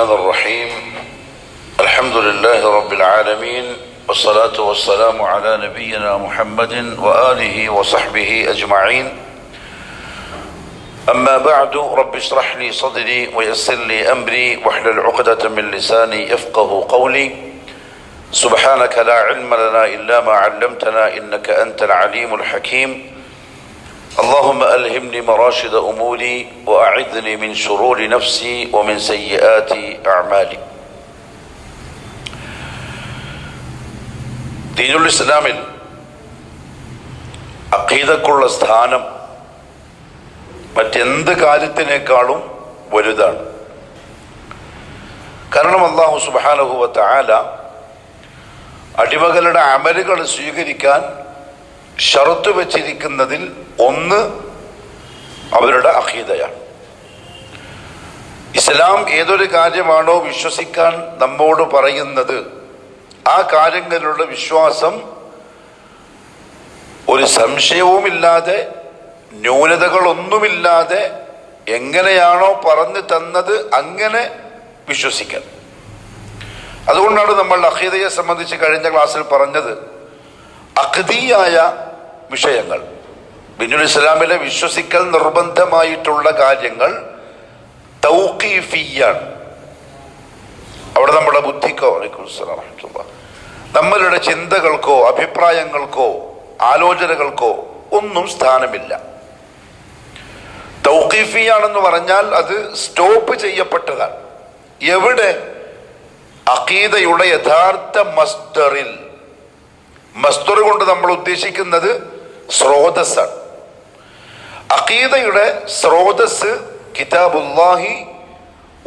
الرحمن الرحيم الحمد لله رب العالمين والصلاة والسلام على نبينا محمد وآله وصحبه أجمعين أما بعد رب اشرح لي صدري ويسر لي أمري واحلل عقدة من لساني يفقه قولي سبحانك لا علم لنا إلا ما علمتنا إنك أنت العليم الحكيم اللهم ألهمني مراشد أموري وأعذني من شرور نفسي ومن سيئات أعمالي. ദീനുൽ ഇസ്ലാമിൽ അഖീദക്കുള്ള സ്ഥാനം മറ്റെന്ത് കാര്യത്തിനേക്കാളും വലുതാണ്. കാരണം അല്ലാഹു സുബ്ഹാനഹു വ തആല അടിമകളുടെ അമലുകൾ സ്വീകരിക്കാൻ ഷറത്ത് വെച്ചിരിക്കുന്നതിൽ ഒന്ന് അവരുടെ അഖീദയാണ്. ഇസ്ലാം ഏതൊരു കാര്യമാണോ വിശ്വസിക്കാൻ നമ്മോട് പറയുന്നത് ആ കാര്യങ്ങളുടെ വിശ്വാസം ഒരു സംശയവുമില്ലാതെ ന്യൂനതകളൊന്നുമില്ലാതെ എങ്ങനെയാണോ പറഞ്ഞു തന്നത് അങ്ങനെ വിശ്വസിക്കാൻ. അതുകൊണ്ടാണ് നമ്മൾ അഖീദയെ സംബന്ധിച്ച് കഴിഞ്ഞ ക്ലാസ്സിൽ പറഞ്ഞത് അഖ്ദിയായ വിഷയങ്ങൾ, ദീനുൽ ഇസ്ലാമിലെ വിശ്വസിക്കൽ നിർബന്ധമായിട്ടുള്ള കാര്യങ്ങൾ തൗഖീഫിയാണ്. അവിടെ നമ്മുടെ ബുദ്ധിക്കോ നമ്മളുടെ ചിന്തകൾക്കോ അഭിപ്രായങ്ങൾക്കോ ആലോചനകൾക്കോ ഒന്നും സ്ഥാനമില്ല. തൗഖീഫിയാണെന്ന് പറഞ്ഞാൽ അത് സ്റ്റോപ്പ് ചെയ്യപ്പെട്ടതാണ്. എവിടെ? അഖീദയുടെ യഥാർത്ഥ മസ്ദറിൽ. മസ്ദർ കൊണ്ട് നമ്മൾ ഉദ്ദേശിക്കുന്നത് സ്രോതസ്സാണ്. അഖീദയുടെ സ്രോതസ് കിതാബുല്ലാഹി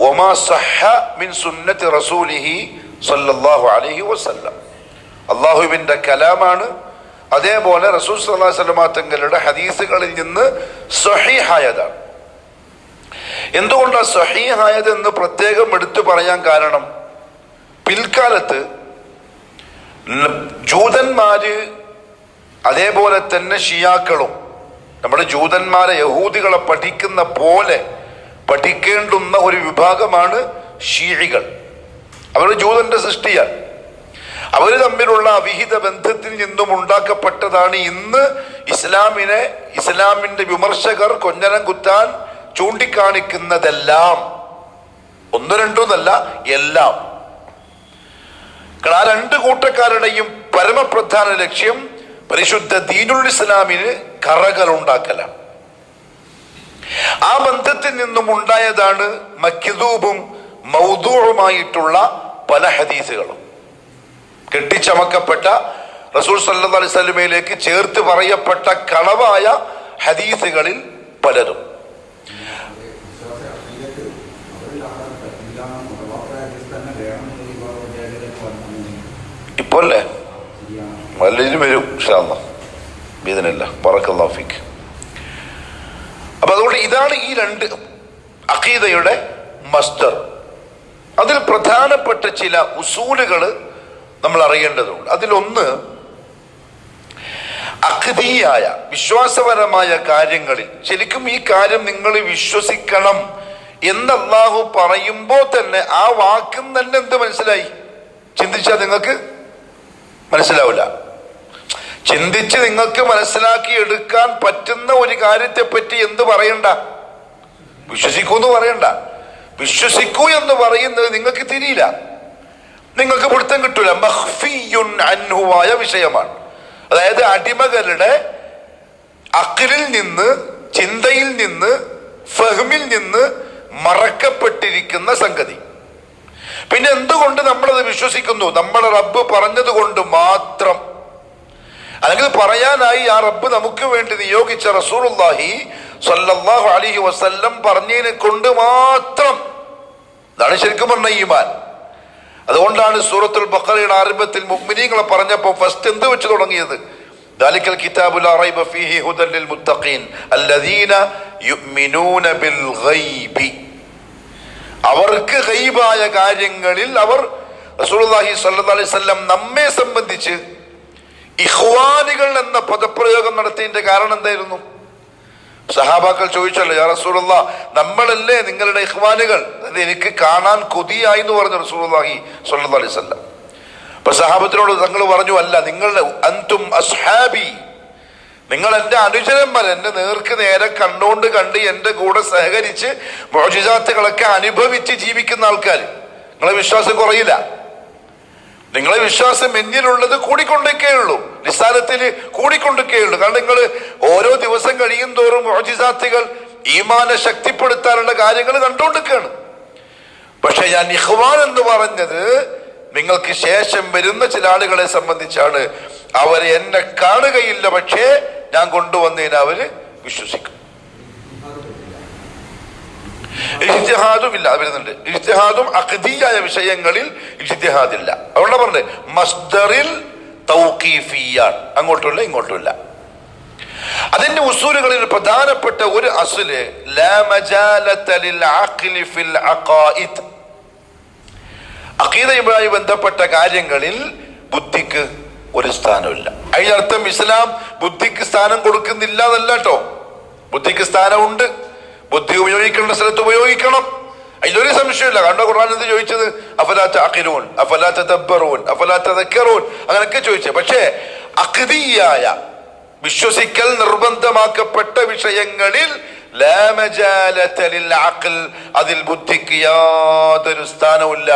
വമാ സഹ്ഹ മിൻ സുന്നത്തി റസൂലിഹി സ്വല്ലല്ലാഹു അലൈഹി വസല്ലം. അല്ലാഹുവിന്റെ കലാമാണ്. അതേപോലെ റസൂൽ സ്വല്ലല്ലാഹു അലൈഹി വസല്ലം തങ്ങളുടെ ഹദീസുകളിൽ നിന്ന് സ്വഹീഹായതാണ്. എന്തുകൊണ്ടാണ് സ്വഹീഹായത് എന്ന് പ്രത്യേകം എടുത്തു പറയാൻ കാരണം, പിൽക്കാലത്ത് ജൂതന്മാര് അതേപോലെ തന്നെ ഷിയാക്കളും നമ്മുടെ ജൂതന്മാരെ യഹൂദികളെ പഠിക്കുന്ന പോലെ പഠിക്കേണ്ടുന്ന ഒരു വിഭാഗമാണ് ഷീഇകൾ. അവർ ജൂതന്റെ സൃഷ്ടിയാണ്. അവർ തമ്മിലുള്ള അവിഹിത ബന്ധത്തിൽ നിന്നും ഉണ്ടാക്കപ്പെട്ടതാണ് ഇന്ന് ഇസ്ലാമിന്റെ വിമർശകർ കൊഞ്ഞനം കുത്താൻ ചൂണ്ടിക്കാണിക്കുന്നതെല്ലാം. ഒന്ന് രണ്ടോന്നല്ല, എല്ലാം. ആ രണ്ട് കൂട്ടക്കാരുടെയും പരമപ്രധാന ലക്ഷ്യം പരിശുദ്ധ ദീനുൽ ഇസ്ലാമിന് കറകൾ ഉണ്ടാക്കലാണ്. ആ ബന്ധത്തിൽ നിന്നും ഉണ്ടായതാണ് മക്ദൂബും മൗദൂഉമായിട്ടുള്ള പല ഹദീസുകളും. കെട്ടിച്ചമക്കപ്പെട്ട റസൂൽ സല്ലല്ലാഹു അലൈഹി വസല്ലമയിലേക്ക് ചേർത്ത് പറയപ്പെട്ട കളവായ ഹദീസുകളിൽ പലതും. ഇപ്പോൾ അല്ലേ വല്ലതിനും വരും ഇൻഷാ അല്ലാഹ് ബിഇദ്നില്ലാഹ് ബറക്കല്ലാഹു ഫീക്ക്. അപ്പൊ അതുകൊണ്ട് ഇതാണ് ഈ രണ്ട് അഖീദയുടെ മസ്ദർ. അതിൽ പ്രധാനപ്പെട്ട ചില ഉസൂലുകൾ നമ്മൾ അറിയേണ്ടതുണ്ട്. അതിലൊന്ന് അഖ്ദിയായ വിശ്വാസപരമായ കാര്യങ്ങളിൽ ശരിക്കും ഈ കാര്യം നിങ്ങൾ വിശ്വസിക്കണം എന്ന് അല്ലാഹു പറയുമ്പോൾ തന്നെ ആ വാക്കും തന്നെ എന്ത് മനസ്സിലായി? ചിന്തിച്ചാൽ നിങ്ങൾക്ക് മനസ്സിലാവില്ല. ചിന്തിച്ച് നിങ്ങൾക്ക് മനസ്സിലാക്കി എടുക്കാൻ പറ്റുന്ന ഒരു കാര്യത്തെ പറ്റി എന്ത് പറയണ്ട? വിശ്വസിക്കൂ എന്ന് പറയണ്ട. വിശ്വസിക്കൂ എന്ന് പറയുന്നത് നിങ്ങൾക്ക് തിരിയില്ല, നിങ്ങൾക്ക് പിടുത്തം കിട്ടൂല. മഖ്ഫിയുൻ അൻഹുവായ വിഷയമാണ്. അതായത് അടിമകളുടെ അഖ്ലിൽ നിന്ന്, ചിന്തയിൽ നിന്ന്, ഫഹ്മിൽ നിന്ന് മറക്കപ്പെട്ടിരിക്കുന്ന സംഗതി. പിന്നെ എന്തുകൊണ്ട് നമ്മളത് വിശ്വസിക്കുന്നു? നമ്മുടെ റബ്ബ് പറഞ്ഞത് കൊണ്ട് മാത്രം. അല്ലെങ്കിൽ പറയാനായി ആ റബ്ബ് നമുക്ക് വേണ്ടി നിയോഗിച്ച റസൂലുള്ളാഹി സ്വല്ലല്ലാഹു അലൈഹി വസല്ലം പറഞ്ഞതിനെ കൊണ്ട് മാത്രം. ഇതാണ് ശരിക്കും പറഞ്ഞ ഈമാൻ. അതുകൊണ്ടാണ് സൂറത്തുൽ ബഖറയുടെ ആരംഭത്തിൽ മുഅ്മിനീങ്ങളെ പറഞ്ഞപ്പോൾ ഫസ്റ്റ് എന്ത് വെച്ച് തുടങ്ങിയത്? ദാലിക്കൽ കിതാബു ലാ റൈബ ഫീഹി ഹുദൽ ലിൽ മുത്തഖീൻ അല്ലദീന യുഅ്മിനൂന ബിൽ ഗൈബി. അവർക്ക് ഗൈബായ കാര്യങ്ങളിൽ അവർ റസൂലുള്ളാഹി സ്വല്ലല്ലാഹു അലൈഹി വസല്ലം നമ്മെ സംബന്ധിച്ച് ഇഖ്വാനികൾ എന്ന പദപ്രയോഗം നടത്തിയതിന്റെ കാരണം എന്തായിരുന്നു? സഹാബാക്കൾ ചോദിച്ചല്ലോ, യാ റസൂലുള്ളാഹ്, നമ്മളല്ലേ നിങ്ങളുടെ ഇഖ്വാനുകൾ, അത് എനിക്ക് കാണാൻ കൊതിയായി എന്ന് പറഞ്ഞു റസൂലുള്ളാഹി സ്വല്ലല്ലാഹു അലൈഹി വസല്ലം. അപ്പൊ സഹാബത്തിനോട് തങ്ങൾ പറഞ്ഞു, അല്ല, നിങ്ങളുടെ അൻതും അസ്ഹാബി, നിങ്ങൾ എന്റെ അനുചരന്മാർ, എന്റെ നേർക്ക് നേരെ കണ്ടുകൊണ്ട് കണ്ട് എന്റെ കൂടെ സഹകരിച്ച് മുഅ്ജിസാത്തുകളൊക്കെ അനുഭവിച്ച് ജീവിക്കുന്ന ആൾക്കാർ. നിങ്ങളെ വിശ്വാസം കുറയില്ല, നിങ്ങളെ വിശ്വാസം എന്നിലുള്ളത് കൂടിക്കൊണ്ടേയുള്ളൂ, നിസ്സാരത്തിൽ കൂടിക്കൊണ്ടേയുള്ളൂ. കാരണം നിങ്ങൾ ഓരോ ദിവസം കഴിയും തോറും മുഅ്ജിസാത്തുകൾ, ഈമാനെ ശക്തിപ്പെടുത്താനുള്ള കാര്യങ്ങൾ കണ്ടുകൊണ്ടിരിക്കുകയാണ്. പക്ഷെ ഞാൻ ഇഖ്വാൻ എന്ന് പറഞ്ഞത് നിങ്ങൾക്ക് ശേഷം വരുന്ന ചില ആളുകളെ സംബന്ധിച്ചാണ്. അവര് എന്നെ കാണുകയില്ല, പക്ഷേ ഞാൻ കൊണ്ടുവന്നതിന് അവര് വിശ്വസിക്കും. ഇജ്തിഹാദും ഇല്ല, വരുന്നുണ്ട്. ഇജ്തിഹാദും അഖ്ദിയായ വിഷയങ്ങളിൽ ഇജ്തിഹാദില്ല. അതുകൊണ്ടാ പറഞ്ഞത് മസ്ദറിൽ തൗഖീഫിയാണ്, അങ്ങോട്ടുമില്ല ഇങ്ങോട്ടുമില്ല. അതിന്റെ ഉസൂലുകളിൽ പ്രധാനപ്പെട്ട ഒരു അസ്ല് ലാ മജാലത ലിൽ അഖ്ലി ഫിൽ അഖായിദ്, അഖീദയുമായി ബന്ധപ്പെട്ട കാര്യങ്ങളിൽ ബുദ്ധിക്ക് ഒരു സ്ഥാനമില്ല. അതിനർത്ഥം ഇസ്ലാം ബുദ്ധിക്ക് സ്ഥാനം കൊടുക്കുന്നില്ല എന്നല്ല കേട്ടോ. ബുദ്ധിക്ക് സ്ഥാനമുണ്ട്, ബുദ്ധി ഉപയോഗിക്കേണ്ട സ്ഥലത്ത് ഉപയോഗിക്കണം, അതിലൊരു സംശയമില്ല. കണ്ടോ ഖുർആൻ എന്ത് ചോദിച്ചത്? അഫലാ തഅഖിലൂൻ, അഫലാ തദബ്ബറൂൻ, അഫലാ തദക്കറൂൻ, അങ്ങനെയൊക്കെ ചോദിച്ചത്. പക്ഷേ അഖ്ദിയായ വിശ്വസിക്കൽ നിർബന്ധമാക്കപ്പെട്ട വിഷയങ്ങളിൽ ലാ മജാലത ലിൽ അഖ്ൽ, അതിൽ ബുദ്ധിക്ക് യാതൊരു സ്ഥാനവുമില്ല.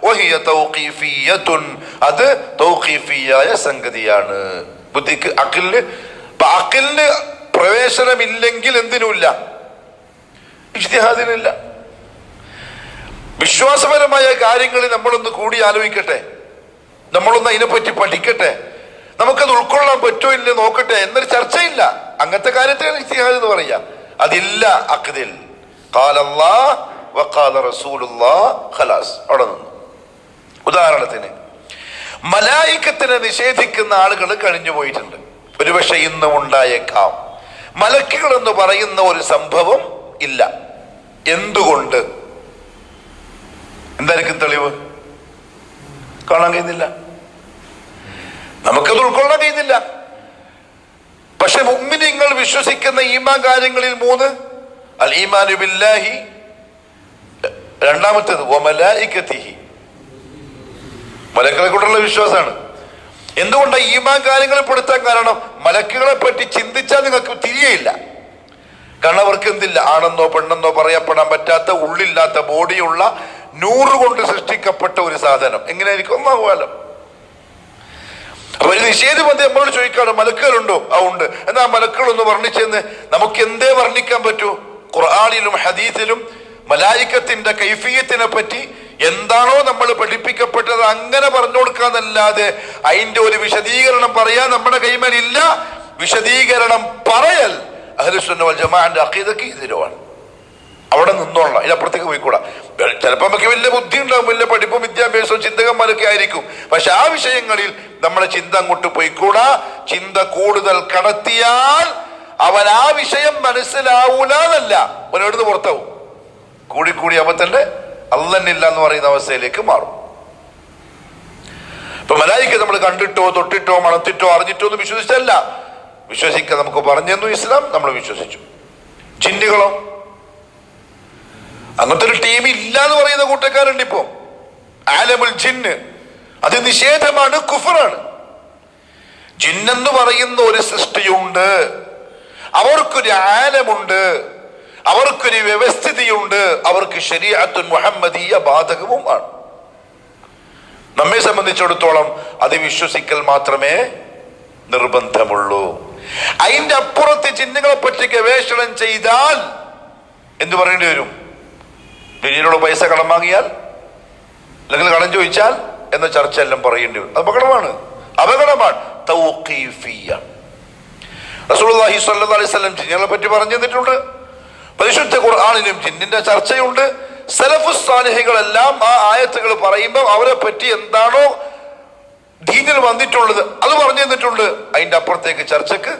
വഹിയ തൗഖീഫിയ്യത്തുൻ, അത് തൗഖീഫിയായ സംഗതിയാണ്. ബുദ്ധിക്ക് അഖ്ലിന് പ്രവേശനമില്ലെങ്കിൽ എന്തിനുമില്ല, ഇജ്തിഹാദിനില്ല. വിശ്വാസപരമായ കാര്യങ്ങളിൽ നമ്മളൊന്ന് കൂടി ആലോചിക്കട്ടെ, നമ്മളൊന്ന് അതിനെപ്പറ്റി പഠിക്കട്ടെ, നമുക്കത് ഉൾക്കൊള്ളാൻ പറ്റോ ഇല്ല നോക്കട്ടെ എന്നൊരു ചർച്ചയില്ല. അങ്ങനത്തെ കാര്യത്തിലാണ് ഇജ്തിഹാദ് എന്ന് പറയാ. അതില്ല അഖ്ദിൽ. ഖാല അല്ലാഹ് വഖാല റസൂലുള്ളാഹ്, ഖലാസ്, അവിടെ നിന്നു. ഉദാഹരണത്തിന് മലായികത്തിനെ നിഷേധിക്കുന്ന ആളുകൾ കഴിഞ്ഞു പോയിട്ടുണ്ട്. ഒരുപക്ഷെ ഇന്നും ഉണ്ടായേക്കാം. മലക്കുകൾ എന്ന് പറയുന്ന ഒരു സംഭവം ഇല്ല. എന്തുകൊണ്ട്? എന്തായിരിക്കും തെളിവ്? കാണാൻ കഴിയുന്നില്ല, നമുക്കത് ഉൾക്കൊള്ളാൻ കഴിയുന്നില്ല. പക്ഷെ മുഅ്മിനീങ്ങൾ വിശ്വസിക്കുന്ന ഈമാൻ കാര്യങ്ങളിൽ 3: അൽ ഈമാനു ബില്ലാഹി, രണ്ടാമത്തേത് വമലായികതിഹി, മലക്കുകളെ കൊണ്ടുള്ള വിശ്വാസമാണ്. എന്തുകൊണ്ടാണ് ഈമാൻ കാര്യങ്ങളിൽ പെടുത്താൻ കാരണം? മലക്കുകളെ പറ്റി ചിന്തിച്ചാൽ നിങ്ങൾക്ക് തിരിയയില്ല. കാരണം അവർക്ക് എന്തില്ല, ആണെന്നോ പെണ്ണെന്നോ പറയപ്പെടാൻ പറ്റാത്ത, ഉള്ളില്ലാത്ത ബോഡിയുള്ള, 100 കൊണ്ട് സൃഷ്ടിക്കപ്പെട്ട ഒരു സാധനം. എങ്ങനെയായിരിക്കും? ഒന്നാകുമല്ലോ. അപ്പൊ ഒരു നിഷേധം വന്ന് നമ്മളോട് ചോദിക്കാണ്, മലക്കുകളുണ്ടോ? ആ ഉണ്ട്. എന്നാ മലക്കുകളൊന്ന് വർണ്ണിച്ചെന്ന് നമുക്ക് എന്തേ വർണ്ണിക്കാൻ പറ്റൂ? ഖുർആനിലും ഹദീസിലും മലായികത്തിന്റെ കൈഫിയത്തിനെ പറ്റി എന്താണോ നമ്മൾ പഠിപ്പിക്കപ്പെട്ടത് അങ്ങനെ പറഞ്ഞു കൊടുക്കാന്നല്ലാതെ അതിന്റെ ഒരു വിശദീകരണം പറയാൻ നമ്മുടെ കൈമേലില്ല. വിശദീകരണം പറയൽ അഹ്ലുസുന്ന വൽ ജമാഅത്തിന്റെ അഖീദക്ക് എതിരാണ്. അവിടെ നിന്നോളണം, ഇതിനപ്പുറത്തേക്ക് പോയിക്കൂടാ. ചിലപ്പോൾ നമുക്ക് വലിയ ബുദ്ധി ഉണ്ടാവും, വലിയ പഠിപ്പും വിദ്യാഭ്യാസവും ചിന്തകന്മാരൊക്കെ ആയിരിക്കും. പക്ഷെ ആ വിഷയങ്ങളിൽ നമ്മുടെ ചിന്ത അങ്ങോട്ട് പോയിക്കൂടാ. ചിന്ത കൂടുതൽ കടത്തിയാൽ അവൻ ആ വിഷയം മനസ്സിലാവൂല എന്നല്ല, അവനോട് പുറത്താവും. കൂടിക്കൂടി അവൻ തന്നെ അള്ളന്നില്ല എന്ന് പറയുന്ന അവസ്ഥയിലേക്ക് മാറും. ഇപ്പൊ മലായിക നമ്മൾ കണ്ടിട്ടോ തൊട്ടിട്ടോ മണത്തിട്ടോ അറിഞ്ഞിട്ടോ ഒന്നും വിശ്വസിച്ചല്ല. വിശ്വസിക്കാൻ നമുക്ക് പറഞ്ഞു ഇസ്ലാം, നമ്മൾ വിശ്വസിച്ചു. ജിന്നുകളോ? അങ്ങനത്തെ ഒരു ടീം ഇല്ല എന്ന് പറയുന്ന കൂട്ടക്കാരുണ്ട് ഇപ്പോ. ആലമുൽ ജിന്ന്, അത് നിഷേധമാണ്, കുഫറാണ്. ജിന്നെന്ന് പറയുന്ന ഒരു സൃഷ്ടിയുണ്ട്, അവർക്കൊരു ആലമുണ്ട്, അവർക്കൊരു വ്യവസ്ഥിതിയുണ്ട്, അവർക്ക് ശരീഅത്തുൻ മുഹമ്മദിയ ബാധകവുമാണ്. നമ്മെ സംബന്ധിച്ചിടത്തോളം അത് വിശ്വസിക്കൽ മാത്രമേ നിർബന്ധമുള്ളൂ. അതിന്റെ അപ്പുറത്ത് ജിന്നുകളെ പറ്റി ഗവേഷണം ചെയ്താൽ എന്ത് പറയേണ്ടി വരും? ജിന്നിനോട് പൈസ കടം വാങ്ങിയാൽ അല്ലെങ്കിൽ കടം ചോദിച്ചാൽ എന്ന ചർച്ച എല്ലാം പറയേണ്ടി വരും. അപകടമാണ്, അപകടമാണ്. തൗഖീഫിയ്യാണ്. റസൂലുള്ളാഹി സ്വല്ലല്ലാഹു അലൈഹി വസല്ലം ജിന്നുകളെ പറ്റി പറഞ്ഞു തന്നിട്ടുണ്ട്. പരിശുദ്ധ ഖുർആനിലും ജിന്നിന്റെ ചർച്ചയുണ്ട്. സലഫുസ് സാലിഹുകളെല്ലാം ആ ആയത്തുകൾ പറയുമ്പോൾ അവരെ പറ്റി എന്താണോ ദീനിൽ വന്നിട്ടുള്ളത് അത് പറഞ്ഞു തന്നിട്ടുണ്ട്. അതിന്റെ അപ്പുറത്തേക്ക് ചർച്ചക്ക്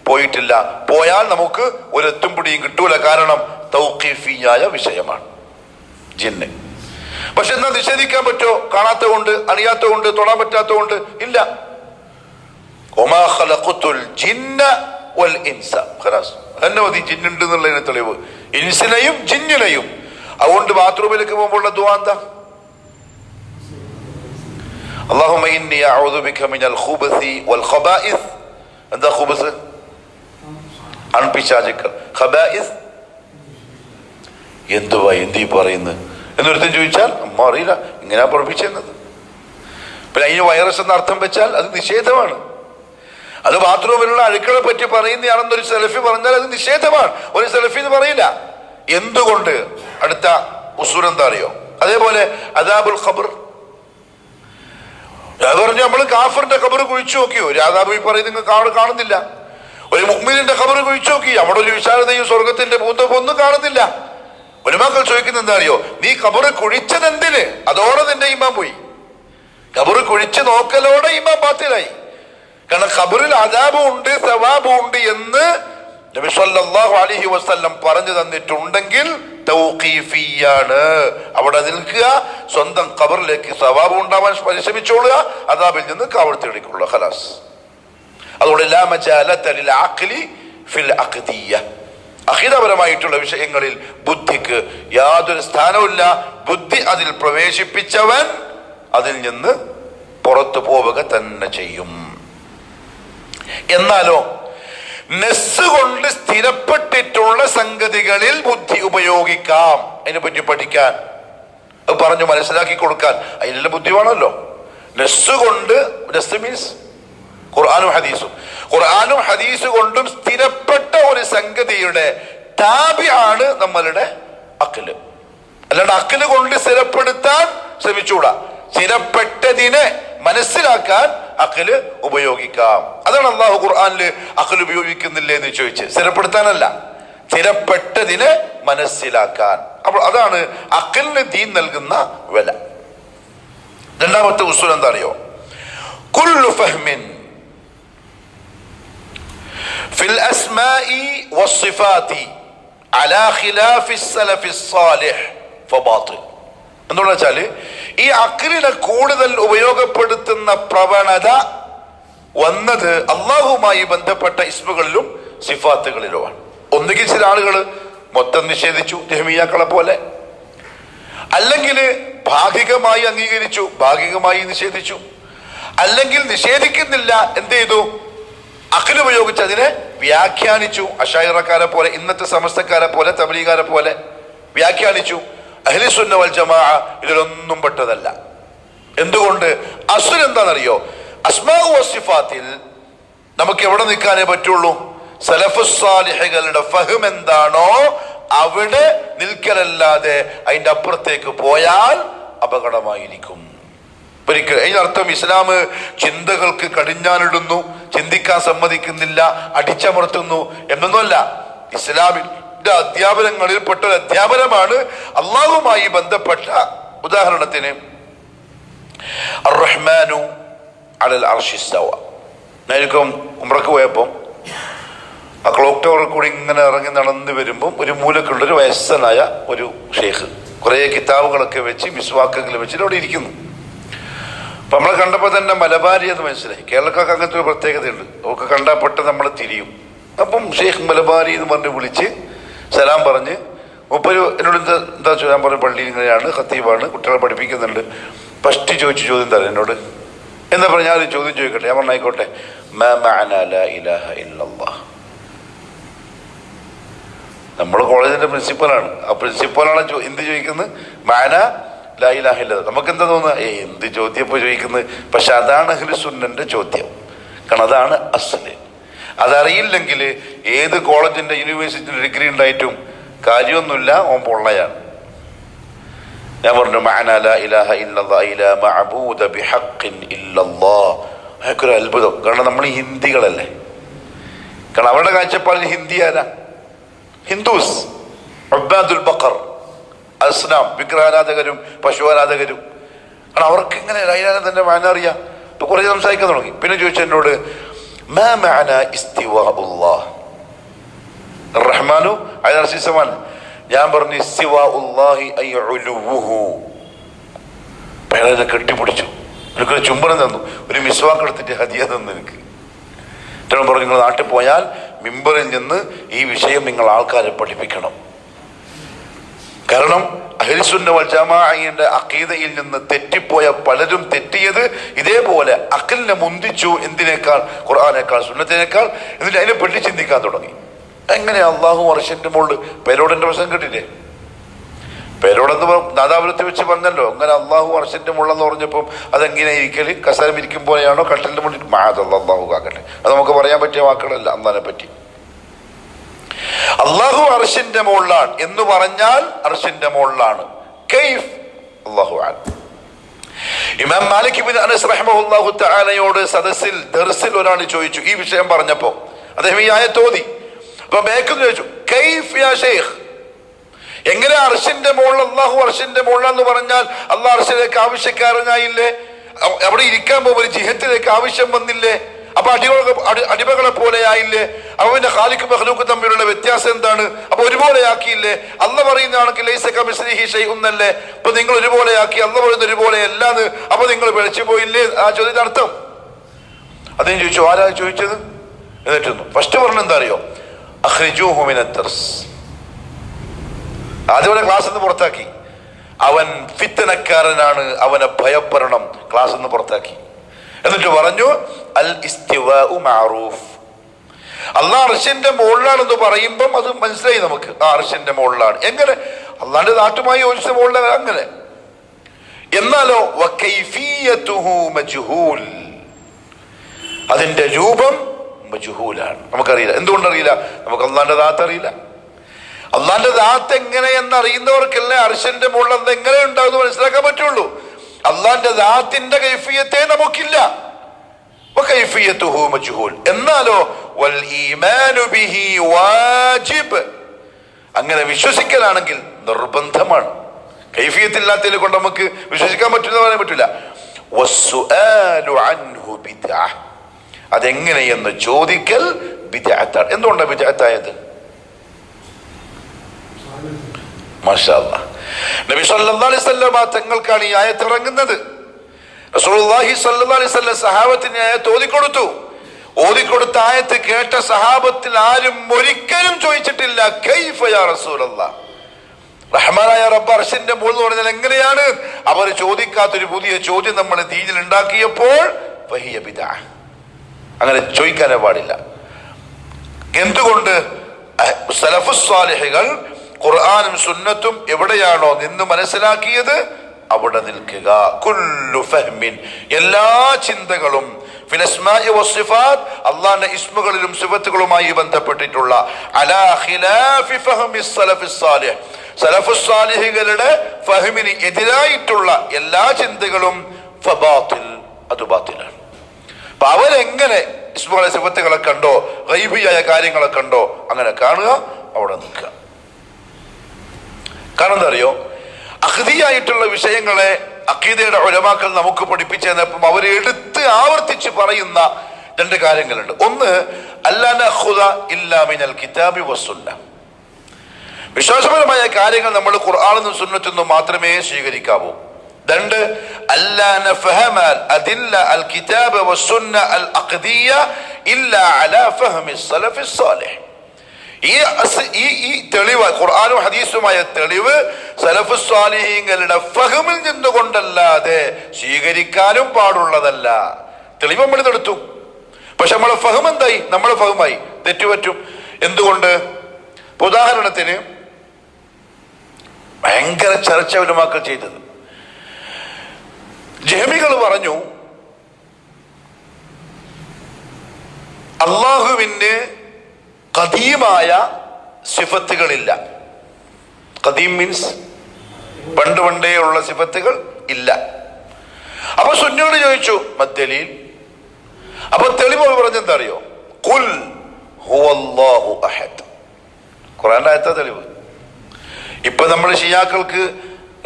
പോയിട്ടില്ല. പോയാൽ നമുക്ക് ഒരു എത്തുംപിടിയും കിട്ടൂല. കാരണം തൗഖീഫിയായ വിഷയമാണ് ജിന്ന്. പക്ഷെ എന്നാ നിഷേധിക്കാൻ പറ്റോ? കാണാത്ത കൊണ്ട്, അറിയാത്ത കൊണ്ട്, തൊടാൻ പറ്റാത്ത കൊണ്ട് ഇല്ല. വമാ ഖലഖതുൽ ജിന്ന വൽ ഇൻസ, ഖലാസ്, എന്നെ മതി ജിന്നുണ്ട് എന്നുള്ളതിന് തെളിവ്. ഇൻസിനെയും ജിന്നിനെയും. അതുകൊണ്ട് ബാത്റൂമിലേക്ക് പോകുമ്പോഴുള്ള ദുആ എന്താ? അല്ലാഹുമ്മ ഇന്നി അഊദു ബിക മിനൽ ഖുബസി വൽ ഖബായിസ്. എന്താ ഖുബസ്? അൺപിശാചുക്കൾ. ഖബായിസ് എന്തുവാ എന്തീ പറയുന്നത് എന്നൊരുത്തൻ ചോദിച്ചാൽ അമ്മ അറിയില്ല, ഇങ്ങനെയാ പഠിപ്പിച്ചെന്നത്. പിന്നെ അതിന് വൈറസ് എന്ന അർത്ഥം വെച്ചാൽ അത് നിഷേധമാണ്. അത് ബാത്റൂമിലുള്ള അഴുക്കളെ പറ്റി പറയുന്നതാണെന്നൊരു സെൽഫി പറഞ്ഞാൽ അത് നിഷേധമാണ്. ഒരു സെൽഫി എന്ന് പറയില്ല. എന്തുകൊണ്ട്? അടുത്ത ഉസൂൽ എന്താ അറിയോ? അതേപോലെ അദാബുൽ ഖബർ. അത് പറഞ്ഞു നമ്മൾ കാഫറിന്റെ ഖബർ കുഴിച്ചു നോക്കിയോ? രാധാബി പറയും നിങ്ങൾ കാണുന്നില്ല. ഒരു മുഅ്മിനിന്റെ ഖബർ കുഴിച്ചു നോക്കി, അവിടെ ഒരു വിശാലതയും സ്വർഗത്തിന്റെ പൂന്തോപ്പ് ഒന്നും കാണുന്നില്ല. ഉലമാക്കൾ ചോദിക്കുന്നത് എന്താ അറിയോ? നീ ഖബർ കുഴിച്ചത് എന്തിന്? അതോടെ നിന്റെ ഈമാൻ പോയി. ഖബർ കുഴിച്ച് നോക്കലോടെ ഈമാൻ ബാത്തിലായി. കാരണം ഖബറിൽ അദാബും ഉണ്ട് സവാബും ഉണ്ട് എന്ന് നബി സല്ലല്ലാഹു അലൈഹി വസല്ലം പറഞ്ഞു തന്നിട്ടുണ്ടെങ്കിൽ തൗഖീഫിയാണ്. അവിടെ നിൽക്കുക, സ്വന്തം ഖബറിലേക്ക് സവാബ് ഉണ്ടാവാൻ പരിശ്രമിച്ചോളുക, അദാബിൽ നിന്ന് കാവൽ തേടിക്കൊള്ളുക. ഖലാസ്. അതുകൊണ്ട് ലാ മജാലത ലിൽ അഖ്ലി ഫിൽ അഖ്ദിയ്യ. അഖീദപരമായിട്ടുള്ള വിഷയങ്ങളിൽ ബുദ്ധിക്ക് യാതൊരു സ്ഥാനവുമില്ല. ബുദ്ധി അതിൽ പ്രവേശിപ്പിച്ചവൻ അതിൽ നിന്ന് പുറത്തു പോവുക തന്നെ ചെയ്യും. എന്നാലോ നെസ് കൊണ്ട് സ്ഥിരപ്പെട്ടിട്ടുള്ള സംഗതികളിൽ ബുദ്ധി ഉപയോഗിക്കാം. അതിനെപ്പറ്റി പഠിക്കാൻ, അത് പറഞ്ഞു മനസ്സിലാക്കി കൊടുക്കാൻ അതിനുള്ള ബുദ്ധി വേണമല്ലോ. നെസ് കൊണ്ട്, നെസ് മീൻസ് ഖുർആനും ഹദീസും. ഖുർആനും ഹദീസ് കൊണ്ടും സ്ഥിരപ്പെട്ട ഒരു സംഗതിയുടെ താബിയാണ് നമ്മളുടെ അഖ്ല്. അല്ലാണ്ട് അഖ്ല് കൊണ്ട് സ്ഥിരപ്പെടുത്താൻ ശ്രമിച്ചൂടാ. സ്ഥിരപ്പെട്ടതിനെ മനസ്സിലാക്കാൻ അഖ്ല് ഉപയോഗിക്കാം. അതാണ് അല്ലാഹു ഖുർആനില് അഖ്ല് ഉപയോഗിക്കുന്നില്ലേ എന്ന് ചോദിച്ച്. സ്ഥിരപ്പെടുത്താനല്ല, സ്ഥിരപ്പെട്ടതിനെ മനസ്സിലാക്കാൻ. അപ്പോൾ അതാണ് അഖ്ലിന് ദീൻ നൽകുന്ന വില. രണ്ടാമത്തെ ഉസൂൽ എന്താ അറിയോ? കുല്ലു ഫഹ്മിൻ ഫിൽ അസ്മാഇ വസ്സിഫാതി അലാ ഖിലാഫി സലഫി സ്സാലിഹ് ഫബാതിൽ. എന്തുകൊണ്ടാ വെച്ചാല് ഈ അഖ്ലിനെ കൂടുതൽ ഉപയോഗപ്പെടുത്തുന്ന പ്രവണത വന്നത് അള്ളാഹുമായി ബന്ധപ്പെട്ട ഇസ്മുകളിലും സിഫാത്തുകളിലുമാണ്. ഒന്നുകിൽ ചില ആളുകൾ മൊത്തം നിഷേധിച്ചു, ജഹ്മിയ്യാക്കളെ പോലെ, അല്ലെങ്കിൽ ഭാഗികമായി അംഗീകരിച്ചു, ഭാഗികമായി നിഷേധിച്ചു, അല്ലെങ്കിൽ നിഷേധിക്കുന്നില്ല, എന്ത് ചെയ്തു? അഖ്ല് ഉപയോഗിച്ച് അതിനെ വ്യാഖ്യാനിച്ചു. അശായിറക്കാരെ പോലെ, ഇന്നത്തെ സമസ്തക്കാരെ പോലെ, തബ്ലീഗാരെ പോലെ വ്യാഖ്യാനിച്ചു. അഹ്ലു സുന്ന വൽ ജമാഅ ഇതിലൊന്നും പെട്ടതല്ല. എന്തുകൊണ്ട്? അസ്ൽ എന്താണെന്നറിയോ? അസ്മാഉ വസിഫാത്തിൽ നമുക്ക് എവിടെ നിൽക്കാനേ പറ്റുള്ളൂ? സലഫുസ് സാലിഹുകളുടെ ഫഹം എന്താണോ അവിടെ നിൽക്കലല്ലാതെ അതിന്റെ അപ്പുറത്തേക്ക് പോയാൽ അപകടമായിരിക്കും. ഒരിക്കൽ അതിനർത്ഥം ഇസ്ലാം ചിന്തകൾക്ക് കടിഞ്ഞാനിടുന്നു, ചിന്തിക്കാൻ സമ്മതിക്കുന്നില്ല, അടിച്ചമർത്തുന്നു എന്നൊന്നുമല്ല. ഇസ്ലാമിന്റെ അധ്യാപനങ്ങളിൽപ്പെട്ട ഒരു അധ്യാപനമാണ് അള്ളാഹുമായി ബന്ധപ്പെട്ട. ഉദാഹരണത്തിന് അർ-റഹ്മാനു അലൽ അർശി ഇസ്തവ. ഞാനിപ്പം ഉംറക്ക് പോയപ്പം ആ ക്ലോക്ക് ടവറിൽ കൂടി ഇങ്ങനെ ഇറങ്ങി നടന്നു വരുമ്പം ഒരു മൂലക്കുള്ളൊരു വയസ്സനായ ഒരു ഷെയ്ഖ് കുറേ കിതാബുകളൊക്കെ വെച്ച് മിസ്വാക്കുകൾ വെച്ചിട്ട് അവിടെ ഇരിക്കുന്നു. അപ്പം നമ്മളെ കണ്ടപ്പോൾ തന്നെ മലബാരി എന്ന് മനസ്സിലായി. കേരളക്കാർക്ക് അങ്ങനത്തെ ഒരു പ്രത്യേകതയുണ്ട്, ഒക്കെ കണ്ടാൽ പെട്ടെന്ന് നമ്മൾ തിരിയും. അപ്പം ഷെയ്ഖ് മലബാരി എന്ന് പറഞ്ഞ് വിളിച്ച് സലാം പറഞ്ഞ് മുപ്പര് എന്നോട് എന്താ ഞാൻ പറഞ്ഞു, പള്ളിയിൽ ഇങ്ങനെയാണ്, ഖത്തീബാണ്, കുട്ടികളെ പഠിപ്പിക്കുന്നുണ്ട്. ഫസ്റ്റ് ചോദിച്ച ചോദ്യം തരാം എന്നോട്. എന്താ പറഞ്ഞാൽ ഞാനൊരു ചോദ്യം ചോദിക്കട്ടെ? ഞാൻ പറഞ്ഞായിക്കോട്ടെ. മാ മഅനാ ലാ ഇലാഹ ഇല്ലല്ലാഹ്. നമ്മൾ കോളേജിന്റെ പ്രിൻസിപ്പലാണ്. ആ പ്രിൻസിപ്പലാണ് എന്ത് ചോദിക്കുന്നത്? മഅനാ ലാ ഇലാഹ ഇല്ലല്ലാഹ്. നമുക്ക് എന്താ തോന്നുക? എന്ത് ചോദ്യം ഇപ്പോൾ ചോദിക്കുന്നത്? പക്ഷെ അതാണ് അഹ്ലു സുന്നന്റെ ചോദ്യം. കാരണം അതാണ് അസ്ല്. അതറിയില്ലെങ്കിൽ ഏത് കോളേജിന്റെ യൂണിവേഴ്സിറ്റിയുടെ ഡിഗ്രി ഉണ്ടായിട്ടും കാര്യമൊന്നുമില്ല, ഓൻ പൊള്ളയാണ്. ഞാൻ പറഞ്ഞു മഅനാ ലാ ഇലാഹ ഇല്ലല്ലാഹ് ഇലാ മഅബൂദ ബിഹഖ്ഖിൻ ഇല്ലല്ലാഹ്. അതൊക്കെ ഒരു അത്ഭുതം. കാരണം നമ്മൾ ഹിന്ദികളല്ലേ. കാരണം അവരുടെ കാഴ്ചപ്പാടിൽ ഹിന്ദി ആരാ? ഹിന്ദുസ്, ഉബ്ബാദുൽ ബഖർ, അസ്നാം, വിഗ്രഹാരാധകരും പശുവാരാധകരും. കാരണം അവർക്ക് ഇങ്ങനെ ലൈലാനന്ദന്റെ മാന അറിയാം. ഇപ്പൊ കുറേ സംസാരിക്കാൻ തുടങ്ങി. പിന്നെ ചോദിച്ചു എന്നോട് മാ മഅനാ ഇസ്തിവാഉല്ലാഹ് അർ-റഹ്മാനു അലൽ അർശി ഇസ്തവ. ഞാൻ പറഞ്ഞു ഇസ്തിവാഉല്ലാഹി അയ് ഉലുവുഹു. പേരെ കെട്ടിപ്പിടിച്ചു, എനിക്കൊരു ചുംബനം തന്നു, ഒരു മിസ്വാക്ക് എടുത്തിട്ട് ഹദിയ തന്നു എനിക്ക്. പറഞ്ഞു നിങ്ങൾ നാട്ടിൽ പോയാൽ മിമ്പറിൽ നിന്ന് ഈ വിഷയം നിങ്ങൾ ആൾക്കാരെ പഠിപ്പിക്കണം. കാരണം അഹ്ലുസുന്ന വൽ ജമാഅയുടെ അഖീദയിൽ നിന്ന് തെറ്റിപ്പോയ പലരും തെറ്റിയത് ഇതേപോലെ അഖലിനെ മുന്തിച്ചു. എന്തിനേക്കാൾ? ഖുർആനേക്കാൾ, സുന്നത്തിനേക്കാൾ. എന്നിട്ട് അതിനെ പറ്റി ചിന്തിക്കാൻ തുടങ്ങി. എങ്ങനെ അള്ളാഹു അർശിന്റെ മുകളിൽ? പേരോടിന്റെ പ്രശ്നം കേട്ടില്ലേ? പേരോടെന്ന് നാദാപുരത്ത് വെച്ച് പറഞ്ഞല്ലോ, അങ്ങനെ അള്ളാഹു അർശിന്റെ മുള്ളെന്ന് പറഞ്ഞപ്പം അതെങ്ങനെ ഇരിക്കല്? കസരം ഇരിക്കും പോലെയാണോ? കട്ടലിന്റെ മുകളിൽ? അള്ളാഹു കാക്കട്ടെ, അത് നമുക്ക് പറയാൻ പറ്റിയ വാക്കുകളല്ല അള്ളാഹിനെ പറ്റി. അള്ളാഹു അർശിന്റെ മുകളിലാണ് എന്ന് പറഞ്ഞാൽ അർശിന്റെ മുകളിലാണ്. കൈഫ്? അല്ലാഹു അഅലം. ഇമാം മാലിക് ഇബ്നു അനസ് റഹിമഹുല്ലാഹു തആലയോട് സദസ്സിൽ ദർസിൽ ഒരാൾ ചോദിച്ചു ഈ വിഷയം പറഞ്ഞപ്പോ. അദ്ദേഹം ഈ ആയത്ത് ഓതി. അപ്പൊ ബേക്ക് ചോദിച്ചു, കൈഫ് യാ ശൈഖ്, എങ്ങനെ അർശിന്റെ മുകളിൽ അള്ളാഹു അർശിന്റെ മുകളിലെന്ന് പറഞ്ഞാൽ അള്ളാഹ് അർശിലേക്ക് ആവശ്യക്കാരനായില്ലേ? അവിടെ ഇരിക്കാൻ പോകുമ്പോൾ ഒരു ജിഹത്തിലേക്ക് ആവശ്യം വന്നില്ലേ? അപ്പൊ അടിമകളെ പോലെ ആയില്ലേ? അവന്റെ ഖാലിഖും മഖ്ലൂഖും തമ്മിലുള്ള വ്യത്യാസം എന്താണ്? അപ്പൊ ഒരുപോലെ ആക്കിയില്ലേ? അള്ളാഹ് പറയുന്നതാണെങ്കിൽ ലൈസ കമിസ്ലിഹി ഷൈഉൻ എന്നല്ലേ? അപ്പൊ നിങ്ങൾ ഒരുപോലെ ആക്കി, അള്ളാഹ് പറയുന്ന ഒരുപോലെ അല്ലാന്ന്, അപ്പൊ നിങ്ങൾ പിഴച്ചു പോയില്ലേ? ആ ചോദ്യത്തിന് അർത്ഥം. അദ്ദേഹം ചോദിച്ചു, ആരാ ചോദിച്ചത്? എന്നിട്ടൊന്നു ഫസ്റ്റ് പറഞ്ഞ എന്താ അറിയോ? അഖ്രിജൂഹു മിനദ് ദർസ്. ആദ്യം ക്ലാസ് നിന്ന് പുറത്താക്കി. അവൻ ഫിത്തനക്കാരനാണ്, അവനെ ഭയപ്പെടണം. ക്ലാസ് നിന്ന് പുറത്താക്കി. എന്നിട്ട് പറഞ്ഞു, അൽ ഇസ്തിവാഉ മഅറൂഫ്. അള്ളാഹ് അർശിന്റെ മുകളിലാണെന്ന് പറയുമ്പം അത് മനസ്സിലായി നമുക്ക്. ആ അർശിന്റെ മുകളിലാണ്. എങ്ങനെ? അള്ളാന്റെ നാട്ടുമായി യോജിച്ച മുകളിലാണ്. അങ്ങനെ. എന്നാലോ വകൈഫിയതുഹു മജ്ഹൂൽ, അതിന്റെ രൂപം മജ്ഹൂലാണ്, നമുക്കറിയില്ല. എന്തുകൊണ്ടറിയില്ല? നമുക്ക് അള്ളാന്റെ ദാത്ത് അറിയില്ല. അള്ളാന്റെ ദാത്ത് എങ്ങനെയെന്ന് അറിയുന്നവർക്കല്ലേ അർശിന്റെ മുകളിൽ അത് എങ്ങനെ ഉണ്ടാകുന്നു മനസ്സിലാക്കാൻ പറ്റുള്ളൂ. അള്ളാന്റെ ദാത്തിന്റെ കൈഫിയത്തെ നമുക്കില്ല. എന്നാലോ വൽ ഈമാനു ബിഹി വാജിബ്, അങ്ങനെ വിശ്വസിക്കലാണെങ്കിൽ നിർബന്ധമാണ്. കൈഫിയത്തില്ലാത്തതിനെ കൊണ്ട് നമുക്ക് വിശ്വസിക്കാൻ പറ്റുന്ന പറയാൻ പറ്റില്ല. വസ്സുആലു അൻഹു ബിദ്അ, അതെങ്ങനെയെന്ന് ചോദിക്കൽ ബിദ്അത്താണ്. എന്തുകൊണ്ടാണ് ബിദ്അത്തായത്? മാഷാ അല്ലാഹ്, നബി സല്ലല്ലാഹു അലൈഹി വസല്ലം തങ്ങൾക്കാണ് ഈ ആയത്ത് ഇറങ്ങുന്നത്. റസൂലുള്ളാഹി സ്വല്ലല്ലാഹു അലൈഹി വസല്ലം സഹാബത്തിന് ആയത്ത് ഓതിക്കൊടുത്തു. ഓതിക്കൊടുത്ത ആയത്ത് കേട്ട സഹാബത്തിൽ ആരും ഒരിക്കലും ചോദിച്ചിട്ടില്ല കൈഫ യാ റസൂലല്ലാഹ്, റഹ്മാനായ റബ്ബ് അർശിന്റെ മുകളിൽ എന്ന് പറഞ്ഞാൽ എങ്ങനെയാണ്? അവർ ചോദിക്കാത്തൊരു പുതിയ ചോദ്യം നമ്മൾ ദീനിൽ ഉണ്ടാക്കിയപ്പോൾ ഫഹിയ ബിദ്അ, അങ്ങനെ ചോദിക്കാനേ പാടില്ല. എന്തുകൊണ്ട്? സലഫുസ് സാലിഹുകൾ ഖുർആനും സുന്നത്തും എവിടെയാണോ നിന്ന് മനസ്സിലാക്കിയത് അവിടെ നിൽക്കുക. കുല്ലു ഫഹ്മിൻ, എല്ലാ ചിന്തകളും, ഫിൽ അസ്മാഇ വസ്സിഫാത്ത്, അല്ലാഹുവിന്റെ ഇസ്മുകളിലും സിഫത്തുകളുമായി ബന്ധപ്പെട്ടിട്ടുള്ള അലാ ഖിലാഫി ഫഹ്മി സലഫിസ് സാലിഹ്, സലഫുസ് സാലിഹുകളുടെ ഫഹ്മിന് എതിരായിട്ടുള്ള എല്ലാ ചിന്തകളും ഫബാത്തിൽ, അത് ബാത്തിലാണ്. അപ്പൊ അവരെങ്ങനെ ഇസ്മുകളെ സിഫത്തുകളെ കണ്ടോ, ഗൈബിയായ കാര്യങ്ങളെ കണ്ടോ, അങ്ങനെ കാണുക, അവിടെ നിൽക്കുക. കാരണം എന്താ അറിയോ? അഖ്ദിയായിട്ടുള്ള വിഷയങ്ങളെ അഖീദയുടെ ഉലമാക്കൾ നമുക്ക് പഠിപ്പിച്ചു തന്നപ്പം അവരെടുത്ത് ആവർത്തിച്ച് പറയുന്ന രണ്ട് കാര്യങ്ങളുണ്ട്. ഒന്ന്, അല്ലാ നഖുദ ഇല്ലാ മിനൽ കിതാബി വസ്സുന്ന, വിശ്വാസപരമായ കാര്യങ്ങൾ നമ്മൾ ഖുർആനിൽ നിന്നും സുന്നത്തിൽ നിന്നും മാത്രമേ സ്വീകരിക്കാവൂ. രണ്ട്, അല്ലാ നഫഹമ അദില്ല അൽ കിതാബ വസ്സുന്ന അൽ അഖ്ദിയ ഇല്ലാ അലാ ഫഹ്മി സലഫിസ് സാലിഹ്. ഈ തെളിവ്, ഖുർആനും ഹദീസുമായ തെളിവ് സലഫുസ് സാലിഹീങ്ങളുടെ ഫഹ്മിൽ നിന്നുകൊണ്ടല്ലാതെ സ്വീകരിക്കാനും പാടുള്ളതല്ല. തെളിവ് നമ്മൾ ഇതെടുത്തു, പക്ഷെ നമ്മളെ ഫഹ്ം എന്തായി? നമ്മളെ ഫഹ്മായി തെറ്റുപറ്റും. എന്തുകൊണ്ട്? ഉദാഹരണത്തിന് ഭയങ്കര ചർച്ച ഉലമാക്കൾ ചെയ്തത്, ജഹ്മികൾ പറഞ്ഞു അള്ളാഹുവിന് ഖദീമായ സിഫത്തുകളില്ല. ഖദീം മീൻസ് പണ്ട് പണ്ടേ ഉള്ള സിഫത്തുകൾ ഇല്ല. അപ്പൊ സുന്നിയോട് ചോദിച്ചു മദ്ദലീൽ. അപ്പൊ തെളിവ് പറഞ്ഞെന്താ അറിയോ? ഖുൽ ഹുവല്ലാഹു അഹദ്. ഖുർആന്റെ ആയത്താ തെളിവ്. ഇപ്പൊ നമ്മൾ ഷിയാക്കൾക്ക്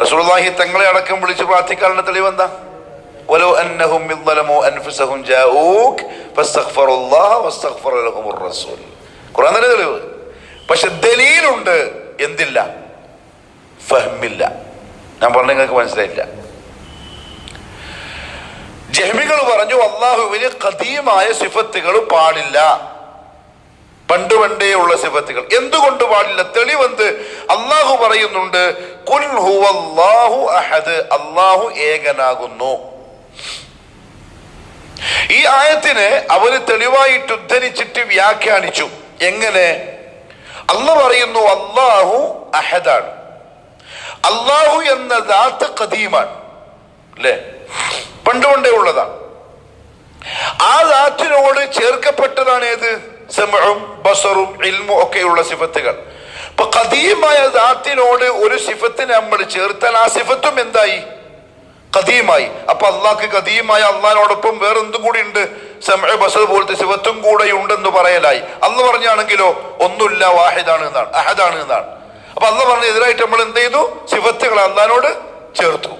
റസൂലുള്ളാഹി തങ്ങളെ അടക്കം വിളിച്ച് പ്രാർത്ഥിക്കാനുള്ള തെളിവ് എന്താ? വലൗ അന്നഹും യദ്ലമു അൻഫുസഹും ജാഊക ഫസ്തഗ്ഫിറുല്ലാഹ വസ്തഗ്ഫറ ലഹുമുർ റസൂൽ. ഖുർആൻ തന്നെ തെളിവ്. പക്ഷെ ദലീലുണ്ട്, എന്തില്ല? ഫഹ്മില്ല. ഞാൻ പറഞ്ഞ നിങ്ങൾക്ക് മനസ്സിലായില്ല. ജഹ്മികൾ പറഞ്ഞു അള്ളാഹുവിന് ഖദീമായ സിഫത്തുകൾ പാടില്ല. പണ്ടേ ഉള്ള സിഫത്തുകൾ. എന്തുകൊണ്ട് പാടില്ല? തെളിവെന്ത്? അള്ളാഹു പറയുന്നുണ്ട്, ഖുൽ ഹുവല്ലാഹു അഹദ്, അള്ളാഹു ഏകനാകുന്നു. ഈ ആയത്തിനെ അവര് തെളിവായിട്ട് ഉദ്ധരിച്ചിട്ട് വ്യാഖ്യാനിച്ചു. എങ്ങനെ? അള്ളാഹ് പറയുന്നു അള്ളാഹു അഹദാണ്. അള്ളാഹു എന്ന ദാത്ത് ഖദീമാണ്, അല്ലേ? പണ്ടേ ഉള്ളതാണ്. ആ ദാത്തിനോട് ചേർക്കപ്പെട്ടതാണ് ഏത്? സമഉം ബസറും ഇൽമും ഒക്കെയുള്ള സിഫത്തുകൾ. അപ്പൊ ഖദീമായ ദാത്തിനോട് ഒരു സിഫത്തിനെ നമ്മൾ ചേർത്താൽ ആ സിഫത്തും എന്തായി? ഖദീമായി. അപ്പൊ അള്ളാഹ്ക്ക് ഖദീമായ അള്ളാഹിനോടൊപ്പം വേറെന്തും കൂടി ഉണ്ട്, സമഉ ബസർ പോലത്തെ സിഫത്തും കൂടെ ഉണ്ടെന്ന് പറയലായി. അള്ളാഹ് പറഞ്ഞാണെങ്കിലോ ഒന്നുമില്ല, വാഹിദാണ് എന്നാണ്, അഹദാണ് എന്നാണ്. അപ്പൊ അള്ളാഹ് പറഞ്ഞ എതിരായിട്ട് നമ്മൾ എന്ത് ചെയ്തു? സിഫത്തുകൾ അള്ളാഹിനോട് ചേർത്തു.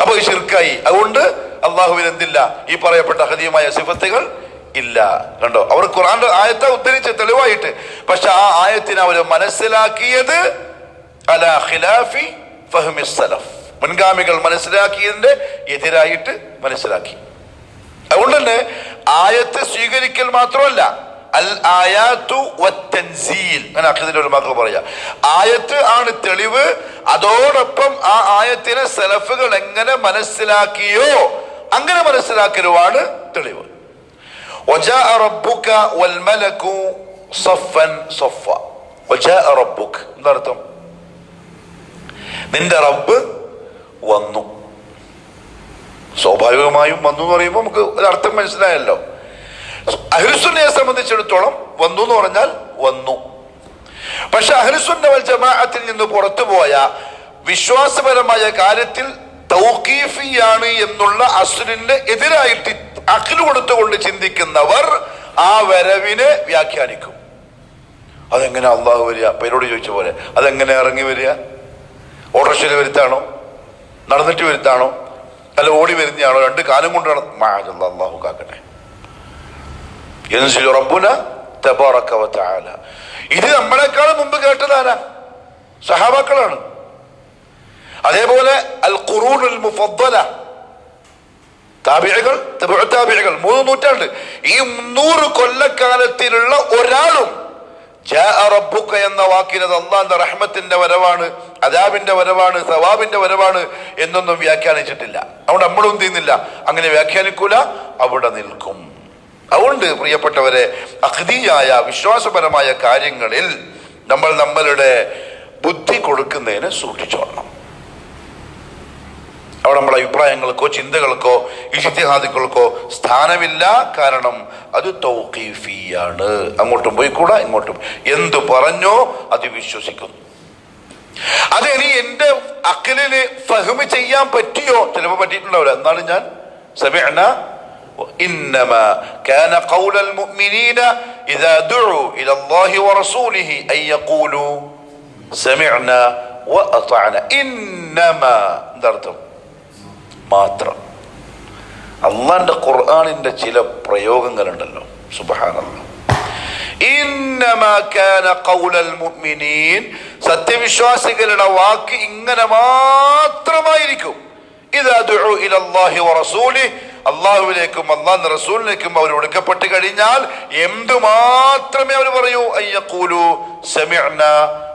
അപ്പൊ ഈ ശിർക്കായി. അതുകൊണ്ട് അള്ളാഹുവിൽ എന്തില്ല? ഈ പറയപ്പെട്ട ഖദീമായ സിഫത്തുകൾ ഇല്ല. കണ്ടോ, അവർ ഖുർആന്റെ ആയത്തെ ഉദ്ധരിച്ച് തെളിവായിട്ട്. പക്ഷെ ആ ആയത്തിനെ അവർ മനസ്സിലാക്കിയത് അലാ ഖിലാഫി ഫഹ്മി സലഫ്, മുൻഗാമികൾ മനസ്സിലാക്കിയതിന്റെ എതിരായിട്ട് മനസ്സിലാക്കി. അതുകൊണ്ട് തന്നെ ആയത്ത് സ്വീകരിക്കൽ മാത്രമല്ല, അൽ ആയാത്തു വത്തൻസീൽ, അങ്ങനെ അഖീദയുടെ ഒരു മക്കൾ പറയാ. ആയത്ത് ആണ് തെളിവ്, അതോടൊപ്പം ആ ആയത്തിനെ സലഫുകൾ എങ്ങനെ മനസ്സിലാക്കിയോ അങ്ങനെ മനസ്സിലാക്കലുമാണ് തെളിവ്. വജാഅ റബ്ബുക വൽ മലകു സഫൻ സഫ. വജാഅ റബ്ബുക എന്നർത്ഥം നിന്റെ റബ്ബ് വന്നു. സ്വാഭാവികമായും വന്നു എന്ന് പറയുമ്പോൾ നമുക്ക് ഒരർത്ഥം മനസ്സിലായല്ലോ. അഹ്ലുസുന്നയെ സംബന്ധിച്ചിടത്തോളം വന്നു എന്ന് പറഞ്ഞാൽ വന്നു. പക്ഷെ അഹ്ലുസുന്ന വൽ ജമാഅത്തിൽ നിന്ന് പുറത്തുപോയ വിശ്വാസപരമായ കാര്യത്തിൽ തൗഖീഫിയാണ് എന്നുള്ള അസ്ലിന് എതിരായിട്ട് അഖ്ല് കൊടുത്തുകൊണ്ട് ചിന്തിക്കുന്നവർ ആ വരവിനെ വ്യാഖ്യാനിക്കും. അതെങ്ങനെ അള്ളാഹു വരിക? പേരോട് ചോദിച്ച പോലെ അതെങ്ങനെ ഇറങ്ങി വരിക? ഓട്ടോറിക്ഷയിൽ വരുത്താണോ, നടന്നിട്ട് വരുത്താണോ, അല്ല ഓടി വരുന്നതാണോ, രണ്ട് കാലം കൊണ്ടാണ്? അള്ളാഹു കാക്കട്ടെ. റബ്ബുന തബാറക വ തആല. ഇത് നമ്മളെക്കാൾ മുമ്പ് കേട്ടതാരാ? സഹാബാക്കളാണ്. അതേപോലെ അൽ ഖുറൂനുൽ മുഫദ്ദല, താബിഈകൾ, തബഉ താബിഈകൾ, 3 നൂറ്റാണ്ട്. ഈ 300 കൊല്ലക്കാലത്തിലുള്ള ഒരാളും ജാഅ റബ്ബുക എന്ന വാക്കിനത് അള്ളാന്റെ റഹ്മത്തിന്റെ വരവാണ്, അദാബിന്റെ വരവാണ്, സവാബിന്റെ വരവാണ് എന്നൊന്നും വ്യാഖ്യാനിച്ചിട്ടില്ല. അതുകൊണ്ട് നമ്മളും ചെയ്യുന്നില്ല, അങ്ങനെ വ്യാഖ്യാനിക്കൂല, അവിടെ നിൽക്കും. അതുകൊണ്ട് പ്രിയപ്പെട്ടവരെ, അഖ്ദിയായ വിശ്വാസപരമായ കാര്യങ്ങളിൽ നമ്മൾ നമ്മളുടെ ബുദ്ധി കൊടുക്കുന്നതിന് സൂക്ഷിച്ചോളണം. അവിടെ നമ്മുടെ അഭിപ്രായങ്ങൾക്കോ ചിന്തകൾക്കോ ഇജ്തിഹാദുകൾക്കോ സ്ഥാനമില്ല. കാരണം അത് തൗഖീഫിയാണ്. അങ്ങോട്ടും പോയിക്കൂടാ, ഇങ്ങോട്ടും എന്തു പറഞ്ഞോ അത് വിശ്വസിക്കുന്നു. അത് ഇനി എന്റെ അഖലിന് ഫഹ്മ് ചെയ്യാൻ പറ്റിയോ? ചിലപ്പോൾ പറ്റിയിട്ടുണ്ടാവില്ല. എന്നാലും ഞാൻ സമിഅന ഇന്നമാ കാന ഖൗലൽ മുഅ്മിനീന ഇദാ ദുഉ ഇലല്ലാഹി വറസൂലിഹി അൻ യഖൂലു സമിഅന വഅതഅന. ഇന്നമാ എന്നർത്ഥം മാത്രം. അള്ളാന്റെ ഖുർആനിന്റെ ചില പ്രയോഗങ്ങളുണ്ടല്ലോ, സുബ്ഹാനല്ലാഹ്. ഇന്നമാ കാന ഖൗലൽ മുഅ്മിനീൻ, സത്യവിശ്വാസികളുടെ വാക്ക് ഇങ്ങനെ മാത്രമായിരിക്കും. ഇദാ ദുഉ ഇലല്ലാഹി വറസൂലിഹി, അള്ളാഹുവിലേക്കും അള്ളാഹുവിന്റെ റസൂലിലേക്കും അവർ ഒടുക്കപ്പെട്ട് കഴിഞ്ഞാൽ എന്തു മാത്രമേ അവർ പറയൂ? അയ്യഖൂലു സമിഅന,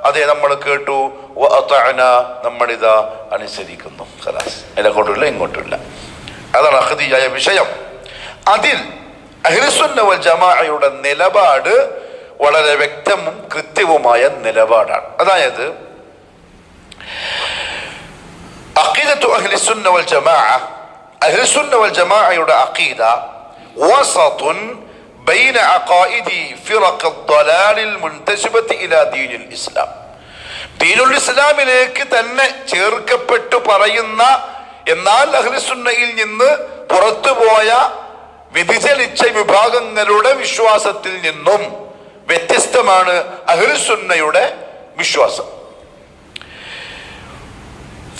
അതെ നമ്മൾ കേട്ടു, വഅതഅന, നമ്മളിതാ അനുസരിക്കുന്നു. ഖലാസ്, അങ്ങോട്ടില്ല ഇങ്ങോട്ടില്ല. അതാണ് അഖ്ദിയായ വിഷയം. അതിൽ അഹ്ലുസുന്ന വൽ ജമാഅയുടെ നിലപാട് വളരെ വ്യക്തവും കൃത്യവുമായ നിലപാടാണ്. അതായത് അഖീദത്തു അഹ്ലുസുന്ന വൽ ജമാഅ, അഹ്ലുസുന്ന വൽ ജമാഅയുടെ അഖീദ വസതുൻ ബൈന അഖായിദി ഫിറഖ് الضلال المنتسبة إلى دين الإسلام. ദീനുൽ ഇസ്ലാമിലേക്ക് തന്നെ ചേർക്കപ്പെട്ടു പറയുന്ന, എന്നാൽ അഹ്ലുസുന്നയിൽ നിന്ന് പുറത്തുപോയ വ്യതിചലിച്ച വിഭാഗങ്ങളുടെ വിശ്വാസത്തിൽ നിന്നും വ്യത്യസ്തമാണ് അഹ്ലുസുന്നയുടെ വിശ്വാസം.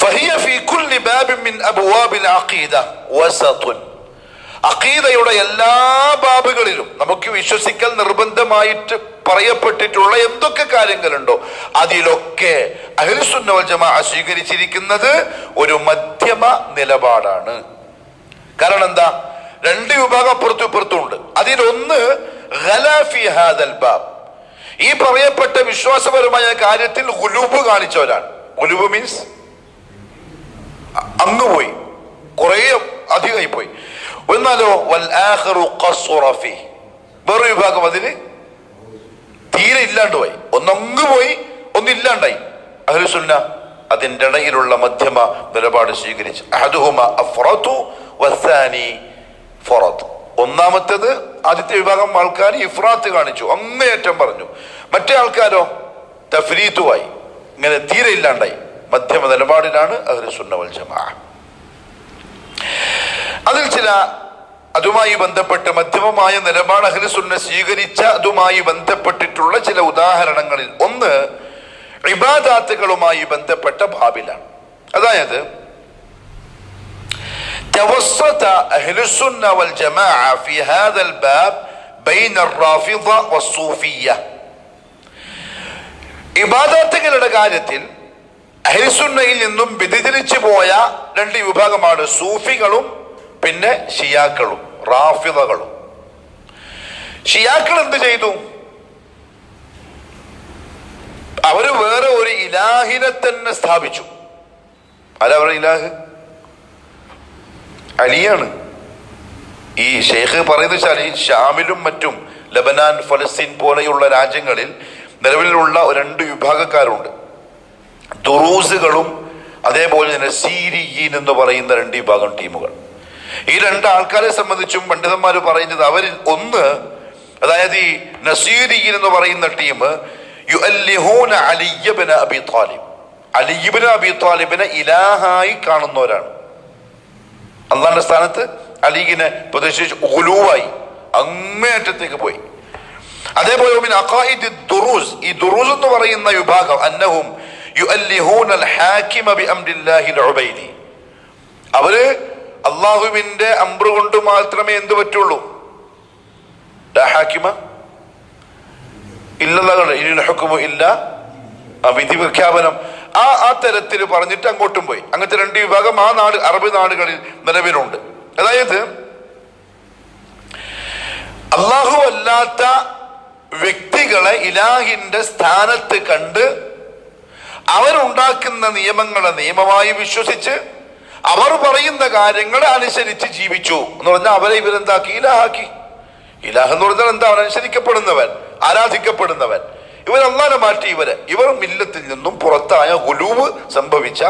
فهي في كل باب من أبواب العقيدة وسط. അഖീദയുടെ എല്ലാ ബാബുകളിലും നമുക്ക് വിശ്വസിക്കൽ നിർബന്ധമായിട്ട് പറയപ്പെട്ടിട്ടുള്ള എന്തൊക്കെ കാര്യങ്ങളുണ്ടോ അതിലൊക്കെ അഹ്ലുസുന്ന വൽ ജമാഅ സ്വീകരിച്ചിരിക്കുന്നത് ഒരു മധ്യമ നിലപാടാണ്. കാരണം എന്താ? രണ്ട് വിഭാഗം അപ്പുറത്തും ഇപ്പുറത്തും ഉണ്ട്. അതിലൊന്ന് ഖലാ ഫീ ഹാദൽ ബാബ്, ഈ പറയപ്പെട്ട വിശ്വാസപരമായ കാര്യത്തിൽ ഗുലൂബ് കാണിച്ചവരാണ്. ഗുലൂബ് മീൻസ് അങ്ങ് പോയി, കുറെ അധികമായി പോയി. എന്നാലോ വൽ ആഖിറു ഖസ്റ ഫീ, വേറൊരു വിഭാഗം അതിന് തീരെ ഇല്ലാണ്ട് പോയി. ഒന്നങ്ങ് പോയി, ഒന്നില്ലാണ്ടായി. അഹ്ലുസുന്ന അതിൻ്റെ ഇടയിലുള്ള മധ്യമ നിലപാട് സ്വീകരിച്ചു. അഹദുഹുമാ അഫ്റതു വസ്സാനി ഫറത്. ഒന്നാമത്തേത് ആദ്യത്തെ വിഭാഗം ആൾക്കാർ ഇഫ്രാത്ത് കാണിച്ചു, അങ്ങേയറ്റം പറഞ്ഞു. മറ്റേ ആൾക്കാരോ തഫ്രീത്തുമായി, ഇങ്ങനെ തീരെ ഇല്ലാണ്ടായി. മധ്യമ നിലപാടിലാണ് അഹ്ലുസുന്ന വൽ ജമാഅ. അതിൽ ചില അതുമായി ബന്ധപ്പെട്ട് മധ്യമമായ നിലപാട് അഹ്ലുസുന്ന സ്വീകരിച്ച അതുമായി ബന്ധപ്പെട്ടിട്ടുള്ള ചില ഉദാഹരണങ്ങളിൽ ഒന്ന് ഇബാദാത്തുകളുമായി ബന്ധപ്പെട്ട ബാബിലാണ്. അതായത് توسط أهل السنة والجماعة في هذا الباب بين الرافضة والصوفية. ഇബാദത്തുകളുടെ കാര്യത്തിൽ അഹ്ലുസുന്നയിൽ നിന്നും വ്യതിചലിച്ചു പോയ രണ്ട് വിഭാഗമാണ് സൂഫികളും പിന്നെ ഷിയാക്കളും, റാഫിദകളും. ഷിയാക്കൾ എന്ത് ചെയ്തു? അവര് വേറെ ഒരു ഇലാഹിനെ തന്നെ സ്ഥാപിച്ചു. അവരുടെ ഇലാഹ് അലിയാണ്. ഈ ഷെയ്ഖ് പറയുന്നത് വെച്ചാൽ ഈ ഷാമിലും മറ്റും ലബനാൻ, ഫലസ്തീൻ പോലെയുള്ള രാജ്യങ്ങളിൽ നിലവിലുള്ള രണ്ട് വിഭാഗക്കാരുണ്ട്. ദുറൂസുകളും അതേപോലെ തന്നെ സീരിയീൻ എന്ന് പറയുന്ന രണ്ട് വിഭാഗം ടീമുകൾ. ഈ രണ്ട് ആൾക്കാരെ സംബന്ധിച്ചും പണ്ഡിതന്മാർ പറയുന്നത് അവരിൽ ഒന്ന്, അതായത് ഈ നസീരിയീൻ എന്ന് പറയുന്ന ടീം യുഅല്ലിഹൂന അലി ഇബ്ന അബി ത്വാലിബ്, അലി ഇബ്ന അബി ത്വാലിബിനെ ഇലാഹായി കാണുന്നവരാണ്. അള്ളാന്റെ സ്ഥാനത്ത് അലീഗിനെ പ്രദർശിച്ച് ഗുലൂവായി അങ്ങേയറ്റത്തേക്ക് പോയി. അതേപോലെ ദുറൂസ്, ഈ ദുറൂസ് എന്ന് പറയുന്ന വിഭാഗം അന്നഹും യുഅല്ലിഹൂനൽ ഹാകിമ ബിഅംരില്ലാഹിൽ ഉബൈദി, അവര് അള്ളാഹുവിന്റെ അംറ് കൊണ്ട് മാത്രമേ എന്ത് പറ്റുള്ളൂ, ലാ ഹാകിമ ഇല്ലല്ലാഹ് ഇനിൽ ഹുക്മു ഇല്ലാ, വിധി പ്രഖ്യാപനം ആ തരത്തിൽ പറഞ്ഞിട്ട് അങ്ങോട്ടും പോയി. അങ്ങനത്തെ രണ്ട് വിഭാഗം ആ നാട് അറബ് നാടുകളിൽ നിലവിലുണ്ട്. അതായത് അള്ളാഹു അല്ലാത്ത വ്യക്തികളെ ഇലാഹിന്റെ സ്ഥാനത്ത് കണ്ട് അവരുണ്ടാക്കുന്ന നിയമങ്ങളെ നിയമമായി വിശ്വസിച്ച് അവർ പറയുന്ന കാര്യങ്ങളെ അനുസരിച്ച് ജീവിച്ചു എന്ന് പറഞ്ഞാൽ അവരെ ഇവരെന്താക്കി? ഇലാഹാക്കി. ഇലാഹ് എന്ന് പറഞ്ഞാൽ എന്താ? അനുസരിക്കപ്പെടുന്നവൻ, ആരാധിക്കപ്പെടുന്നവൻ. ഇവർ അല്ലാഹനെ മാറ്റി ഇവർ മില്ലത്തിൽ നിന്നും പുറത്തായ ഗുലൂവ് സംഭവിച്ച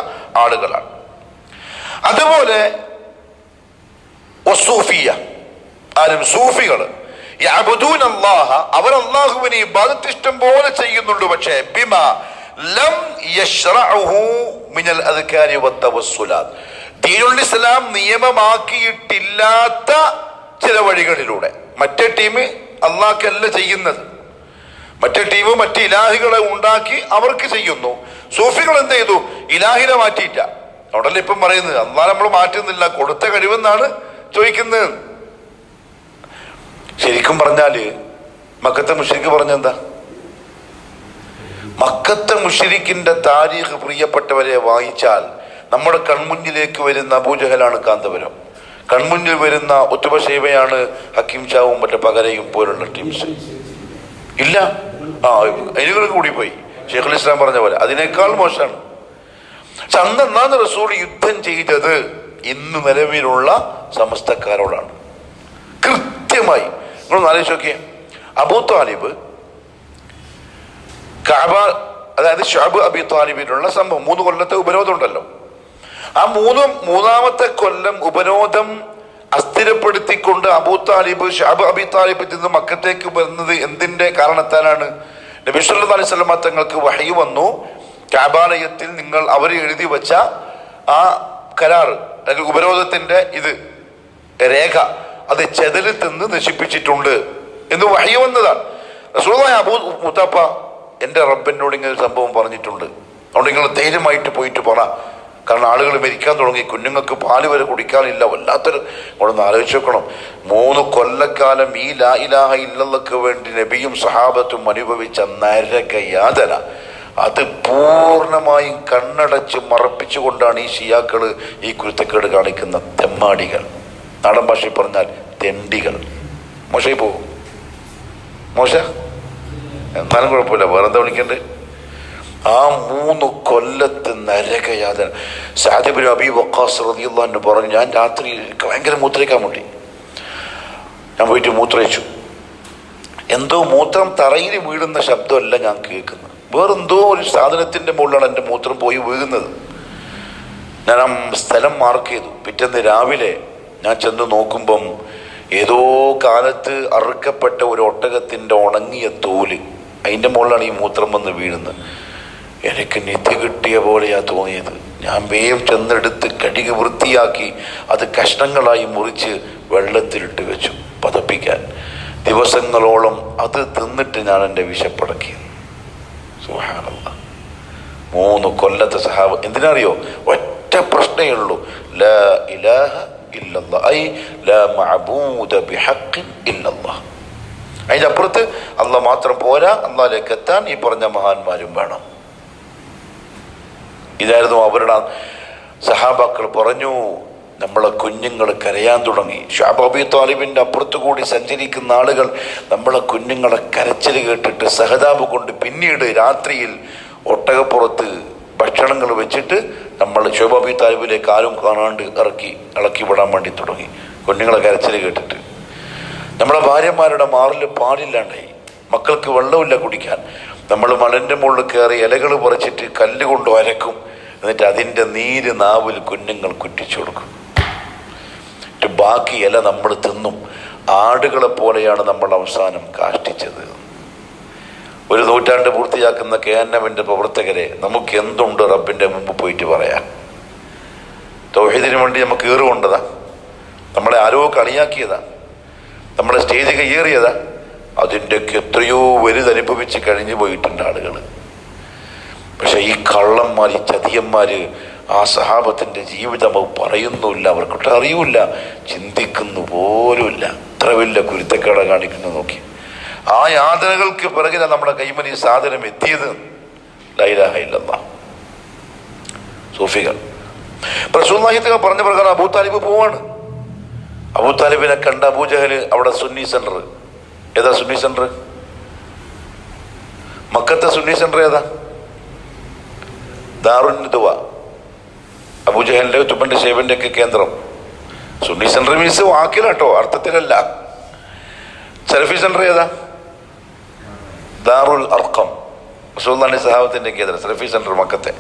ആളുകളാണ്. അതുപോലെ ആരും സൂഫികള് യഅ്ബുദൂന അല്ലാഹ, അവർ അല്ലാഹുവിനെ ഇബാദത്ത് ഇഷ്ടം പോലെ ചെയ്യുന്നുണ്ട്. പക്ഷേ ബിമാ ലം യശ്റഉഹു മിനൽ അദ്കാരി വത്തവസ്സുലാത്ത്, ദീനുൽ ഇസ്ലാം നിയമമാക്കിയിട്ടില്ലാത്ത ചില വഴികളിലൂടെ. മറ്റേ ടീം അല്ലാഹ്ക്കല്ല ചെയ്യുന്നത്, മറ്റേ ടീം മറ്റ് ഇലാഹികളെ ഉണ്ടാക്കി അവർക്ക് ചെയ്യുന്നു. സൂഫികൾ എന്ത് ചെയ്തു? ഇലാഹിനെ മാറ്റിയിട്ട. അവിടല്ലേ ഇപ്പം പറയുന്നത് അല്ലാഹ് നമ്മൾ മാറ്റുന്നില്ല, കൊടുത്ത കഴിവെന്നാണ് ചോദിക്കുന്നത്. ശരിക്കും പറഞ്ഞാല് മക്കത്തെ മുശ്രിക്ക് പറഞ്ഞെന്താ? മക്കത്തെ മുശ്രിക്കിന്റെ താരീഖ് പ്രിയപ്പെട്ടവരെ വായിച്ചാൽ നമ്മുടെ കൺമുന്നിലേക്ക് വരുന്ന അബൂജഹലാണ് കാന്തപുരം, കൺമുന്നിൽ വരുന്ന ഉത്തുബ ഷൈബയാണ്, ഹക്കീം ഷാവും മറ്റേ പകരയും പോലുള്ള ടീംസ് ഇല്ല. അതിനുകൾ കൂടി പോയി. ഷെയ്ഖുൽ ഇസ്ലാം പറഞ്ഞ പോലെ അതിനേക്കാൾ മോശമാണ്. പക്ഷെ അന്നാണ് റസൂൽ യുദ്ധം ചെയ്തത് ഇന്ന് നിലവിലുള്ള സമസ്തക്കാരോടാണ് കൃത്യമായി. നിങ്ങളൊന്ന് ആലോചിച്ച് നോക്കിയേ, അബൂ താലിബ് കഅബ, അതായത് ശഅബ് അബി താലിബിനുള്ള സംഭവം, 3 കൊല്ലത്തെ ഉപരോധം ഉണ്ടല്ലോ. ആ മൂന്നാമത്തെ കൊല്ലം ഉപരോധം അസ്ഥിരപ്പെടുത്തിക്കൊണ്ട് അബൂ താലിബ് ശഅബ് അബി താലിബിൽ നിന്ന് മക്കത്തേക്ക് വരുന്നത് എന്തിന്റെ കാരണത്താലാണ്? നബി സല്ലല്ലാഹു അലൈഹി വസല്ലം തങ്ങൾക്ക് വഹയി വന്നു, കഅബാലയത്തിൽ നിങ്ങൾ അവർ എഴുതി വെച്ച ആ കരാർ അല്ലെങ്കിൽ ഉപരോധത്തിന്റെ രേഖ അത് ചെതല് തിന്ന് നശിപ്പിച്ചിട്ടുണ്ട് എന്ന് വഹയി വന്നതാണ്. റസൂലുള്ളാഹി അബൂ മുത്തപ്പ, എന്റെ റബ്ബിനോട് ഇങ്ങനെ സംഭവം പറഞ്ഞിട്ടുണ്ട്, അതുകൊണ്ട് നിങ്ങൾ ധൈര്യമായിട്ട് പോയിട്ട് പറ, കാരണം ആളുകൾ മരിക്കാൻ തുടങ്ങി, കുഞ്ഞുങ്ങൾക്ക് പാല് വരെ കുടിക്കാനില്ല. വല്ലാത്തൊരു കൊണ്ടൊന്ന് ആലോചിച്ച് നോക്കണം. 3 കൊല്ലക്കാലം ഈ ലാ ഇലാഹ ഇല്ലല്ലാഹ്ക്ക് വേണ്ടി നബിയും സഹാബത്തും അനുഭവിച്ച നരകയാതന, അത് പൂർണ്ണമായും കണ്ണടച്ച് മറപ്പിച്ചുകൊണ്ടാണ് ഈ ഷിയാക്കള് ഈ കുരുത്തക്കേട് കാണിക്കുന്ന തെമ്മാടികൾ, നാടൻ ഭാഷയിൽ പറഞ്ഞാൽ തെണ്ടികൾ. മോശമായി പോകും. മോശ എന്നാലും കുഴപ്പമില്ല, വേറെന്താ വിളിക്കണ്ടേ? ആ 3 കൊല്ലത്ത് നരകയാതന. സഅദ് ഇബ്നു അബീ വഖാസ് റളിയല്ലാഹു അൻഹു പറഞ്ഞു, ഞാൻ രാത്രി ഭയങ്കര മൂത്രയിക്കാൻ മുട്ടി. ഞാൻ പോയിട്ട് മൂത്രയിച്ചു. എന്തോ മൂത്രം തറയിൽ വീഴുന്ന ശബ്ദമല്ല ഞാൻ കേൾക്കുന്നത്, വേറെന്തോ ഒരു സാധനത്തിൻ്റെ മുകളിലാണ് എൻ്റെ മൂത്രം പോയി വീഴുന്നത്. ഞാൻ ആ സ്ഥലം മാർക്ക് ചെയ്തു. പിറ്റേന്ന് രാവിലെ ഞാൻ ചെന്ന് നോക്കുമ്പം ഏതോ കാലത്ത് അറുക്കപ്പെട്ട ഒരു ഒട്ടകത്തിൻ്റെ ഉണങ്ങിയ തോല്, അതിൻ്റെ മുകളിലാണ് ഈ മൂത്രം വന്ന് വീഴുന്നത്. എനിക്ക് നിധി കിട്ടിയ പോലെയാ തോന്നിയത്. ഞാൻ വേഗം ചെന്നെടുത്ത് കഴുകി വൃത്തിയാക്കി അത് കഷ്ണങ്ങളായി മുറിച്ച് വെള്ളത്തിലിട്ട് വെച്ചു പതപ്പിക്കാൻ. ദിവസങ്ങളോളം അത് തിന്നിട്ട് ഞാൻ എൻ്റെ വിശപ്പടക്കി. സുബ്ഹാനല്ലാഹ്. 3 കൊല്ലത്തെ സഹാബ. എന്തിനറിയോ? ഒറ്റ പ്രശ്നമേ ഉള്ളൂ, ലാ ഇലാഹ ഇല്ലല്ലാഹ്, ഐ ലാ മഅബൂദ ബിഹഖ്ഖിൻ ഇല്ലല്ലാഹ്. അതിൻ്റെ അപ്പുറത്ത് അള്ളാഹ് മാത്രം പോരാ, അള്ളാഹിലേക്ക് എത്താൻ ഈ പറഞ്ഞ മഹാന്മാരും വേണം. ഇതായിരുന്നു അവരുടെ. സഹാബാക്കൾ പറഞ്ഞു, നമ്മളെ കുഞ്ഞുങ്ങൾ കരയാൻ തുടങ്ങി. ശഅബ് അബീ ത്വാലിബിൻ്റെ അപ്പുറത്തു കൂടി സഞ്ചരിക്കുന്ന ആളുകൾ നമ്മളെ കുഞ്ഞുങ്ങളെ കരച്ചിൽ കേട്ടിട്ട് സഹതാപ് കൊണ്ട് പിന്നീട് രാത്രിയിൽ ഒട്ടകപ്പുറത്ത് ഭക്ഷണങ്ങൾ വെച്ചിട്ട് നമ്മൾ ശഅബ് അബീ ത്വാലിബിലേക്ക് ആരും കാണാണ്ട് ഇളക്കി വിടാൻ വേണ്ടി തുടങ്ങി, കുഞ്ഞുങ്ങളെ കരച്ചിൽ കേട്ടിട്ട്. നമ്മളെ ഭാര്യമാരുടെ മാറിൽ പാലില്ലാണ്ടായി, മക്കൾക്ക് വെള്ളമില്ല കുടിക്കാൻ. നമ്മൾ മലൻ്റെ മുകളിൽ കയറി ഇലകൾ പറിച്ചിട്ട് കല്ല് കൊണ്ട് വരക്കും, എന്നിട്ട് അതിൻ്റെ നീര് നാവിൽ കുഞ്ഞുങ്ങൾ കുറ്റിച്ചു കൊടുക്കും. ബാക്കി ഇല നമ്മൾ തിന്നും. ആടുകളെ പോലെയാണ് നമ്മൾ അവസാനം കാഷ്ടിച്ചത്. 1 നൂറ്റാണ്ട് പൂർത്തിയാക്കുന്ന KNMന്റെ പ്രവർത്തകരെ, നമുക്ക് എന്തുണ്ട് റബ്ബിൻ്റെ മുമ്പ് പോയിട്ട് പറയാൻ? തൗഹീദിന് വേണ്ടി നമുക്ക് ഏറുകൊണ്ടതാ, നമ്മളെ ആരോ കളിയാക്കിയതാ, നമ്മളെ സ്റ്റേജ് കയ്യേറിയതാ. അതിൻ്റെയൊക്കെ എത്രയോ വലുതനുഭവിച്ച് കഴിഞ്ഞു പോയിട്ടുണ്ട് ആളുകൾ. പക്ഷെ ഈ കള്ളന്മാർ, ഈ ചതിയന്മാർ ആ സഹാബത്തിൻ്റെ ജീവിതം പറയുന്നുമില്ല, അവർക്കൊട്ട് അറിയൂല, ചിന്തിക്കുന്നു പോലുമില്ല. ഇത്ര വലിയ കുരുത്തക്കേട കാണിക്കുന്നു നോക്കി. ആ യാതനകൾക്ക് പിറകിലാണ് നമ്മുടെ കൈമൽ ഈ സാധനം എത്തിയത്. ലാ ഇലാഹ ഇല്ലല്ലാഹ്. സൂഫികൾ റസൂലുള്ളാഹി പറഞ്ഞ പ്രകാരം അബൂ താലിബ് പോവാണ്. അബൂ താലിബിനെ കണ്ട അബൂജഹൽ അവിടെ സുന്നി സെന്റർ. ഏതാ സുന്നി സെന്റർ? മക്കത്തെ സുന്നി സെന്റർ ഏതാ? ദാറുൻ നദവ. അബൂജഹലിന്റെ ഉത്തുബന്റെ ഷൈബന്റെ ഒക്കെ കേന്ദ്രം. സുന്നി സെന്റർ മീൻസ് വാക്കിലാട്ടോ, അർത്ഥത്തിലല്ല. സലഫി സെന്റർ ഏതാ? ദാറുൽ അർഖം, റസൂലുള്ളാഹിന്റെ സഹാബത്തിന്റെ കേന്ദ്രം. സലഫി സെന്റർ മക്കത്തെ.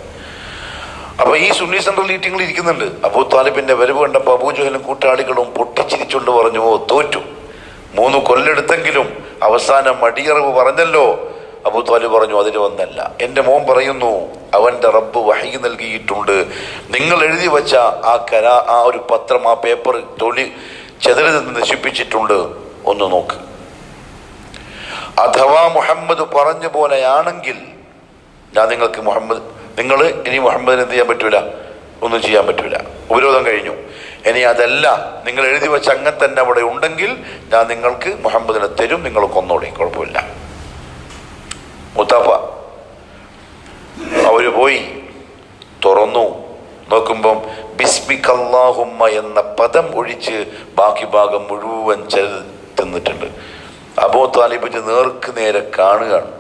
അപ്പൊ ഈ സുന്നി സെന്റർ മീറ്റിംഗിൽ ഇരിക്കുന്നുണ്ട്. അബൂ താലിബിന്റെ വരവ് കണ്ടപ്പോൾ അബൂജഹലും കൂട്ടാളികളും പൊട്ടിച്ചിരിച്ചുകൊണ്ട് പറഞ്ഞു, ഓ തോറ്റു, 3 കൊല്ലെടുത്തെങ്കിലും അവസാനം മടിയറവ് പറഞ്ഞല്ലോ. അബൂ താലിബ് പറഞ്ഞു, അതിന് ഒന്നല്ല, എൻ്റെ മോൻ പറയുന്നു അവൻ്റെ റബ്ബ് വഹി നൽകിയിട്ടുണ്ട്, നിങ്ങൾ എഴുതി വെച്ച ആ ഒരു പത്രം, ആ പേപ്പർ തൊലി ചെതറി നിന്ന് നശിപ്പിച്ചിട്ടുണ്ട്, ഒന്ന് നോക്ക്. അഥവാ മുഹമ്മദ് പറഞ്ഞ പോലെയാണെങ്കിൽ ഞാൻ നിങ്ങൾ ഇനി മുഹമ്മദിന് എന്ത് ചെയ്യാൻ പറ്റൂല, ഒന്നും ചെയ്യാൻ പറ്റൂല, ഉപരോധം കഴിഞ്ഞു. ഇനി അതല്ല, നിങ്ങൾ എഴുതി വെച്ച അങ്ങനെ തന്നെ അവിടെ ഉണ്ടെങ്കിൽ ഞാൻ നിങ്ങൾക്ക് മുഹമ്മദിനെ തരും, നിങ്ങൾ കൊന്നോളി, കുഴപ്പമില്ല. മുത്താപ്പ അവര് പോയി തുറന്നു നോക്കുമ്പം ബിസ്മിക്കല്ലാഹുമ്മ എന്ന പദം ഒഴിച്ച് ബാക്കി ഭാഗം മുഴുവൻ തിന്നിട്ടുണ്ട്. അബൂ താലിബിന് നേർക്ക് നേരെ കാണുകയാണ്.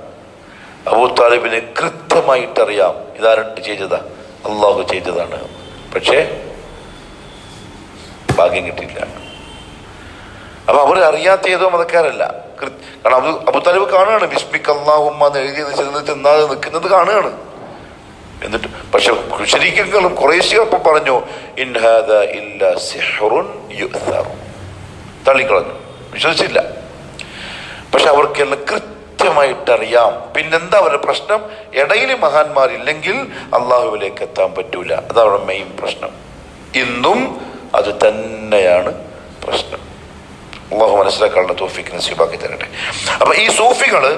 അബൂ താലിബിന് കൃത്യമായിട്ടറിയാം ഇതാരട്ട് ചെയ്തതാ, അള്ളാഹു ചെയ്തതാണ്. പക്ഷേ ഭാഗ്യം കിട്ടിയില്ല. അപ്പൊ അവർ അറിയാത്ത ഏതോ മതക്കാരല്ല. കാരണം അബൂ താലിബ് കാണുകയാണ് ബിസ്മിക്കല്ലാഹുമ്മ എന്ന് എഴുതിയത് തിന്നാതെ നിൽക്കുന്നത് കാണുകയാണ്. എന്നിട്ട് പക്ഷെ ശരിക്കും കുറേശ്ശികൾ അപ്പൊ പറഞ്ഞു, ഇൻ ഹാദാ ഇല്ലാ സിഹ്റുൻ യുഅ്സർ, തള്ളിക്കളഞ്ഞു, വിശ്വസിച്ചില്ല. പക്ഷെ അവർക്കെല്ലാം കൃത്യമായിട്ടറിയാം. പിന്നെന്താ അവരുടെ പ്രശ്നം? ഇടയിൽ മഹാന്മാരില്ലെങ്കിൽ അള്ളാഹുവിലേക്ക് എത്താൻ പറ്റൂല. അതവരുടെ മെയിൻ പ്രശ്നം. ഇന്നും അത് തന്നെയാണ് പ്രശ്നം. അള്ളാഹു മനസ്സിലാക്കാനുള്ള തൗഫീഖ് നസീബാക്കി തരട്ടെ. അപ്പൊ ഈ സൂഫികള്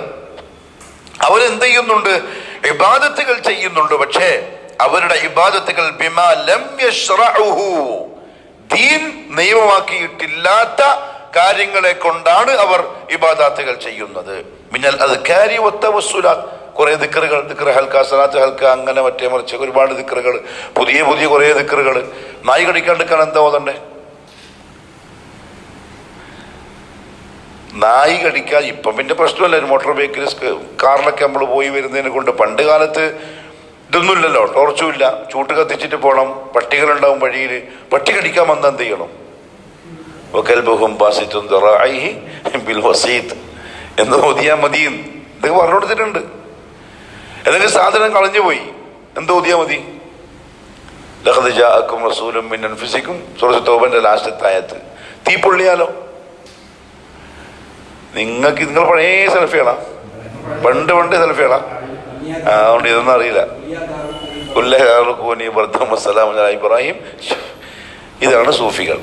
അവരെന്ത് ചെയ്യുന്നുണ്ട്? ഇബാദത്തുകൾ ചെയ്യുന്നുണ്ട്. പക്ഷേ അവരുടെ ഇബാദത്തുകൾ ബിമാ ലം യശ്റഉഹു, ദീൻ നിയമമാക്കിയിട്ടില്ലാത്ത കാര്യങ്ങളെ കൊണ്ടാണ് അവർ ഇബാദത്തുകൾ ചെയ്യുന്നത്. മിനൽ അദ്കാരി വത്തവസ്സുലാത്ത്, കുറെ ദിക്റുകൾ, ദിക്ർ ഹൽക്ക, സലാത്ത് ഹൽക്ക, അങ്ങനെ മറ്റേ മറിച്ച് ഒരുപാട് ദിക്റുകൾ, പുതിയ കുറെ ദിക്റുകൾ. നായി കടിക്കാണ്ടിരിക്കാൻ എന്താ ഓതണ്ടേ? നായി കടിക്കാൻ ഇപ്പം പിന്നെ പ്രശ്നമല്ല. ഒരു മോട്ടോർ വെഹിക്കിൾ കാറിലൊക്കെ നമ്മൾ പോയി വരുന്നതിനെ കൊണ്ട് പണ്ട് കാലത്ത് ഇതൊന്നുമില്ലല്ലോ, ടോർച്ചും ഇല്ല, ചൂട്ട് കത്തിച്ചിട്ട് പോകണം, പട്ടികളുണ്ടാവും വഴിയിൽ. പട്ടി കടിക്കാൻ വന്നാൽ എന്ത് ചെയ്യണം? എന്ന് ഓതിയാ മതി ഇതൊക്കെ പറഞ്ഞു കൊടുത്തിട്ടുണ്ട്. എന്തെങ്കിലും സാധനം കളഞ്ഞു പോയി എന്ത് ഓതിയാ മതി? ലഖദ് ജാഅക്കും റസൂലും മിൻ അൻഫുസിക്കും സൂറത്തുൽ തൗബന്റെ ലാസ്റ്റത്തെ ആയത്ത്. തീ പൊള്ളിയാലോ? നിങ്ങൾ പഴയ സെൽഫികളാ, പണ്ട് സെൽഫികളാ, അതുകൊണ്ട് ഇതൊന്നും അറിയില്ല. ഇബ്രാഹിം. ഇതാണ് സൂഫികൾ.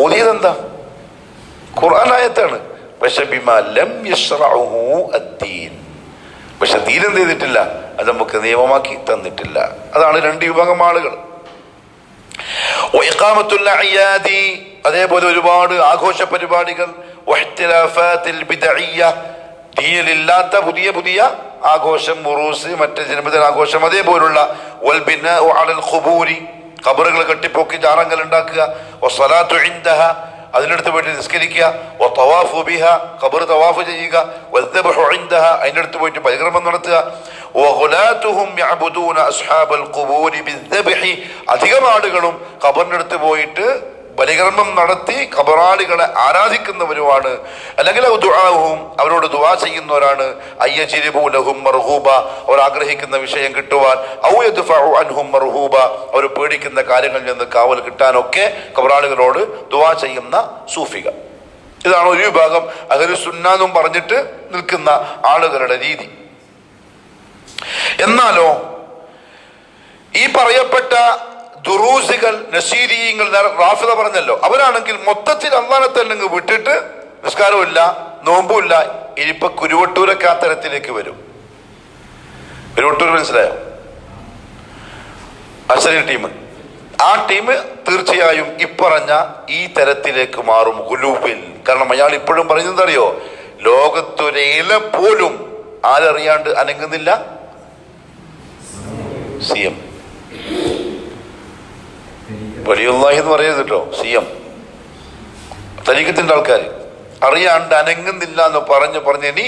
ഓതിയതെന്താ? ഖുർആൻ ആയത്താണ്. പക്ഷെ പക്ഷെ ദീൻ എന്ത് ചെയ്തിട്ടില്ല? അത് നമുക്ക് നിയമമാക്കി തന്നിട്ടില്ല. അതാണ് രണ്ട് വിഭാഗം ആളുകൾ. അതേപോലെ ഒരുപാട് ആഘോഷ പരിപാടികൾ, ദീനിലില്ലാത്ത പുതിയ പുതിയ ആഘോഷം, മുറൂസ്, മറ്റ് ജന്മദിനാഘോഷം, അതേപോലുള്ള ഖബറുകൾ കെട്ടിപ്പൊക്കി ജാറങ്ങൾ ഉണ്ടാക്കുക, അതിനടുത്ത് പോയിട്ട് നിസ്കരിക്കുക, ഖബർ തവാഫ് ചെയ്യുക, അതിൻ്റെ അടുത്ത് പോയിട്ട് പരിക്രമം നടത്തുക. അധികം ആളുകളും ഖബറിന്റെ അടുത്ത് പോയിട്ട് ബലികർമ്മം നടത്തി ഖബറാളികളെ ആരാധിക്കുന്നവരുമാണ്. അല്ലെങ്കിൽ അവരോട് ദുആ ചെയ്യുന്നവരാണ്. അവർ ആഗ്രഹിക്കുന്ന വിഷയം കിട്ടുവാൻ, അവർ പേടിക്കുന്ന കാര്യങ്ങളിൽ നിന്ന് കാവൽ കിട്ടാനൊക്കെ ഖബറാളികളോട് ദുആ ചെയ്യുന്ന സൂഫികൾ. ഇതാണ് ഒരു വിഭാഗം അഹ്ലുസുന്ന എന്നും പറഞ്ഞിട്ട് നിൽക്കുന്ന ആളുകളുടെ രീതി. എന്നാലോ ഈ പറയപ്പെട്ട ദുറൂസികൾ, നസീരിയങ്ങൾ, റാഫിദ പറഞ്ഞല്ലോ, അവരാണെങ്കിൽ മൊത്തത്തിൽ അള്ളാനെ തന്നെ വിട്ടിട്ട് നിസ്കാരമില്ല, നോമ്പുമില്ല. ഇനിയിപ്പൊ കുരുവട്ടൂരൊക്കെ ആ തരത്തിലേക്ക് വരും. കുരുവട്ടൂർ മനസ്സിലായോ? അസരി ടീം, ആ ടീം തീർച്ചയായും ഇപ്പറഞ്ഞ ഈ തരത്തിലേക്ക് മാറും, ഗുലൂബിൽ. കാരണം അയാൾ ഇപ്പോഴും പറയുന്നത് അറിയോ? ലോകത്തൊരേല പോലും ആരറിയാണ്ട് അനങ്ങുന്നില്ല. CM വലിയുള്ളാഹി എന്ന് പറയുന്നത് കേട്ടോ, CM തരീഖത്തിന്റെ ആൾക്കാർ അറിയാണ്ട് അനങ്ങുന്നില്ല എന്ന് പറഞ്ഞ് ഇനി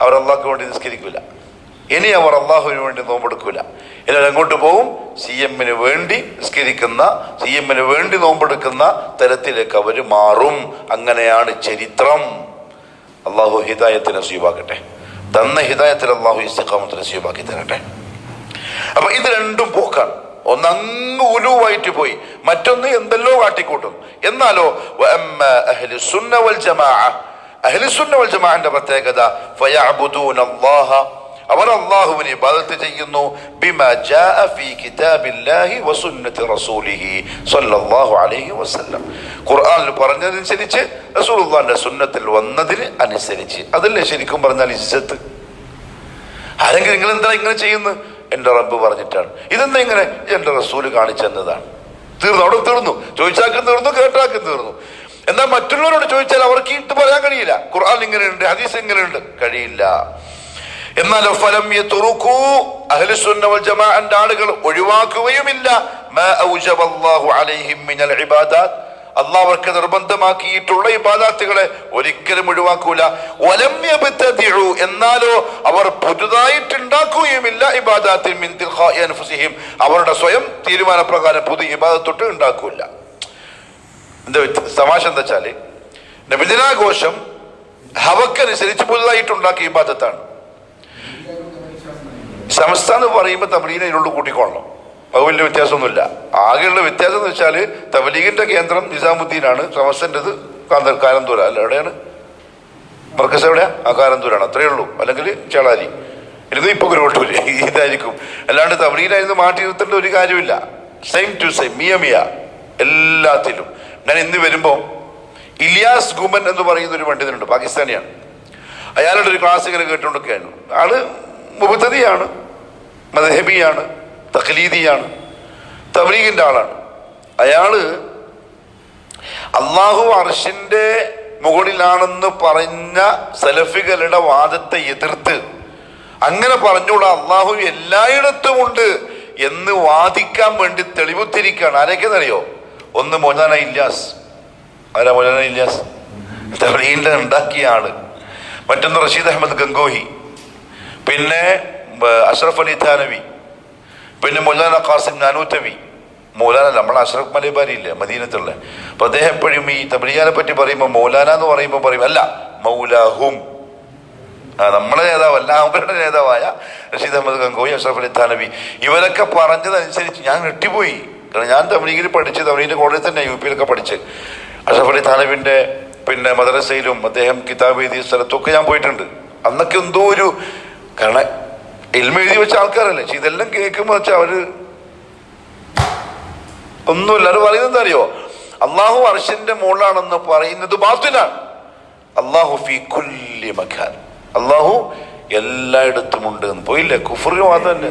അവർ അള്ളാഹ്ക്ക് വേണ്ടി നിസ്കരിക്കൂല, ഇനി അവർ അള്ളാഹുവിന് വേണ്ടി നോമ്പെടുക്കൂല. ഇനി അങ്ങോട്ട് പോകും CM-ന് വേണ്ടി നിസ്കരിക്കുന്ന, CM-ന് വേണ്ടി നോമ്പെടുക്കുന്ന തരത്തിലേക്ക് അവർ മാറും. അങ്ങനെയാണ് ചരിത്രം. അള്ളാഹു ഹിദായത്ത് നസീബാക്കട്ടെ. തന്ന ഹിദായത്തിൽ അള്ളാഹു ഇസ്തിഖാമത്ത് നസീബാക്കി തരട്ടെ. അപ്പൊ ഇത് രണ്ടും പോക്കാണ്. ഒന്നങ്ങ് ഉലുവായിട്ട് പോയി, മറ്റൊന്ന് എന്തെല്ലോ കാട്ടിക്കൂട്ടും. എന്നാലോ അഹ്ലുസുന്ന വൽ ജമാഅന്റെ പ്രത്യേകത അവർ അല്ലാഹുവിനെ ഇബാദത്ത് ചെയ്യുന്നു ബിമാ ജാഅ ഫീ കിതാബില്ലാഹി വസുന്നത്തി റസൂലിഹി സ്വല്ലല്ലാഹു അലൈഹി വസല്ലം. ഖുർആനിൽ പറഞ്ഞതനുസരിച്ച്, റസൂലുള്ളാഹിന്റെ സുന്നത്തിൽ വന്നതിന് അനുസരിച്ച്. അതല്ലേ ശരിക്കും പറഞ്ഞാൽ ഇസ്സത്ത്. ആരെങ്കിലും നിങ്ങൾ എന്താ ഇങ്ങനെ ചെയ്യുന്നത്? എന്റെ റബ്ബ് പറഞ്ഞിട്ടാണ്. ഇതെന്താ ഇങ്ങനെ? എന്റെ റസൂല് കാണിച്ചെന്നതാണ്. തീർന്നു, അവിടെ തീർന്നു. ചോദിച്ചാക്കും തീർന്നു, കേട്ടാക്കും തീർന്നു. എന്നാൽ മറ്റുള്ളവരോട് ചോദിച്ചാൽ അവർക്ക് ഇത് പറയാൻ കഴിയില്ല. ഖുർആൻ ഇങ്ങനെയുണ്ട്, ഹദീസ് ഇങ്ങനെയുണ്ട്, കഴിയില്ല. എന്നാൽ അഹ്ലുസുന്ന വൽ ജമാഅന്റെ ആളുകൾ ഒഴിവാക്കുകയുമില്ല മാ ഔജബല്ലാഹു അലൈഹിം മിനൽ ഇബാദാത്ത്, അള്ളാഹ് അവർക്ക് നിർബന്ധമാക്കിയിട്ടുള്ള ഇബാദാത്തുകളെ ഒരിക്കലും ഒഴിവാക്കൂല. വലം യബ്തദിഉ, എന്നാലോ അവർ പുതുതായിട്ടുണ്ടാക്കുകയുമില്ല ഇബാദാത്തിൻ മിൻ തിൽഖാഇ അൻഫുസിഹിം, അവരുടെ സ്വയം തീരുമാനപ്രകാരം പുതിയ ഇബാദത്തൊട്ട് ഉണ്ടാക്കൂല. എന്താ തമാശ എന്താ വെച്ചാല്, നബിദിനാഘോഷം ഹവക്കനുസരിച്ച് പുതുതായിട്ടുണ്ടാക്കിയ ഇബാദത്താണ്. സംസ്ഥാനം പറയുമ്പോൾ തബ്ലീഗിനെ കൂട്ടിക്കൊള്ളണം. അത് വലിയ വ്യത്യാസമൊന്നുമില്ല. ആകെയുള്ള വ്യത്യാസം എന്ന് വെച്ചാൽ തബ്ലീഗിന്റെ കേന്ദ്രം നിസാമുദ്ദീനാണ്, സമസ്തൻ്റെത് കാരന്തൂര. അല്ല, എവിടെയാണ് മർക്കസ്? എവിടെയാ? ആ കാരന്തൂരാണ്. അത്രയേ ഉള്ളൂ. അല്ലെങ്കിൽ ചേളാരി. ഇരുന്ന് ഇപ്പൊ കുരുവട്ടൂര് ഇതായിരിക്കും. അല്ലാണ്ട് തബ്ലീഗിനായിരുന്നു മാറ്റി നിർത്തേണ്ട ഒരു കാര്യമില്ല. സെയിം ടു സെയിം, മിയ എല്ലാത്തിലും. ഞാൻ ഇന്ന് വരുമ്പോൾ ഇലിയാസ് ഗുമൻ എന്ന് പറയുന്ന ഒരു പണ്ഡിതനുണ്ട്, പാകിസ്ഥാനിയാണ്. അയാളുടെ ഒരു ക്ലാസ് ഇങ്ങനെ കേട്ടുകൊണ്ടൊക്കെയായിരുന്നു. ആള് മുബത്തദിയാണ്, മദ്ഹബിയാണ്, തഖ്ലീദിയാണ്, തബ്ലീഗിന്റെ ആളാണ്. അയാള് അള്ളാഹു അർശിന്റെ മുകളിലാണെന്ന് പറഞ്ഞ സലഫികളുടെ വാദത്തെ എതിർത്ത്, അങ്ങനെ പറഞ്ഞുകൂടാ, അള്ളാഹു എല്ലായിടത്തും ഉണ്ട് എന്ന് വാദിക്കാൻ വേണ്ടി തെളിവുത്തിരിക്കുകയാണ്. ആരൊക്കെയെന്നറിയോ? ഒന്ന് മൗലാന ഇല്യാസ്. ആരാ മൗലാന ഇല്യാസ്? തബ്ലീഗിന്റെ ഉണ്ടാക്കിയ ആള്. മറ്റൊന്ന് റഷീദ് അഹമ്മദ് ഗംഗോഹി, പിന്നെ അഷ്റഫ് അലി ഥാനവി, പിന്നെ മൗലാന ഖാസിം നാനൂത്തവി. മൗലാന നമ്മളെ അഷ്റഫ് മലബാരി ഇല്ലേ മദീനത്തുള്ള, അപ്പൊ അദ്ദേഹം എപ്പോഴും ഈ തബ്ലീഗിനെ പറ്റി പറയുമ്പോൾ മൗലാന എന്ന് പറയുമ്പോൾ പറയും അല്ല മൗലാഹും, നമ്മളെ നേതാവല്ല അവരുടെ നേതാവായ റഷീദ് അഹമ്മദ് ഗംഗോഹി, അഷ്റഫ് അലി ഥാനവി, ഇവരൊക്കെ പറഞ്ഞതനുസരിച്ച് ഞാൻ ഞെട്ടിപ്പോയി. കാരണം ഞാൻ തബ്ലീഗിൽ പഠിച്ച് തബ്ലീഗിന്റെ കോളേജിൽ തന്നെ യു പിയിലൊക്കെ പഠിച്ച് അഷ്റഫ് അലി ഥാനവിന്റെ പിന്നെ മദ്രസയിലും അദ്ദേഹം കിതാബ് എഴുതിയ സ്ഥലത്തൊക്കെ ഞാൻ പോയിട്ടുണ്ട്. അന്നൊക്കെ എന്തോ ഒരു, കാരണം ഇൽമ എഴുതി വെച്ച ആൾക്കാരല്ലേ, പക്ഷെ ഇതെല്ലാം കേൾക്കുമ്പോൾ വെച്ചാൽ അവര് ഒന്നുമില്ല. അത് പറയുന്നത് എന്താ അറിയോ, അള്ളാഹു അർശിന്റെ മുകളിലാണെന്ന് പറയുന്നത് ബാത്തിലാണ്. അള്ളാഹു ഫീ കുല്ലി മകാൻ, അള്ളാഹു എല്ലായിടത്തും ഉണ്ട് എന്ന് പോയില്ലേ. കുഫറിന് മാത്രം തന്നെ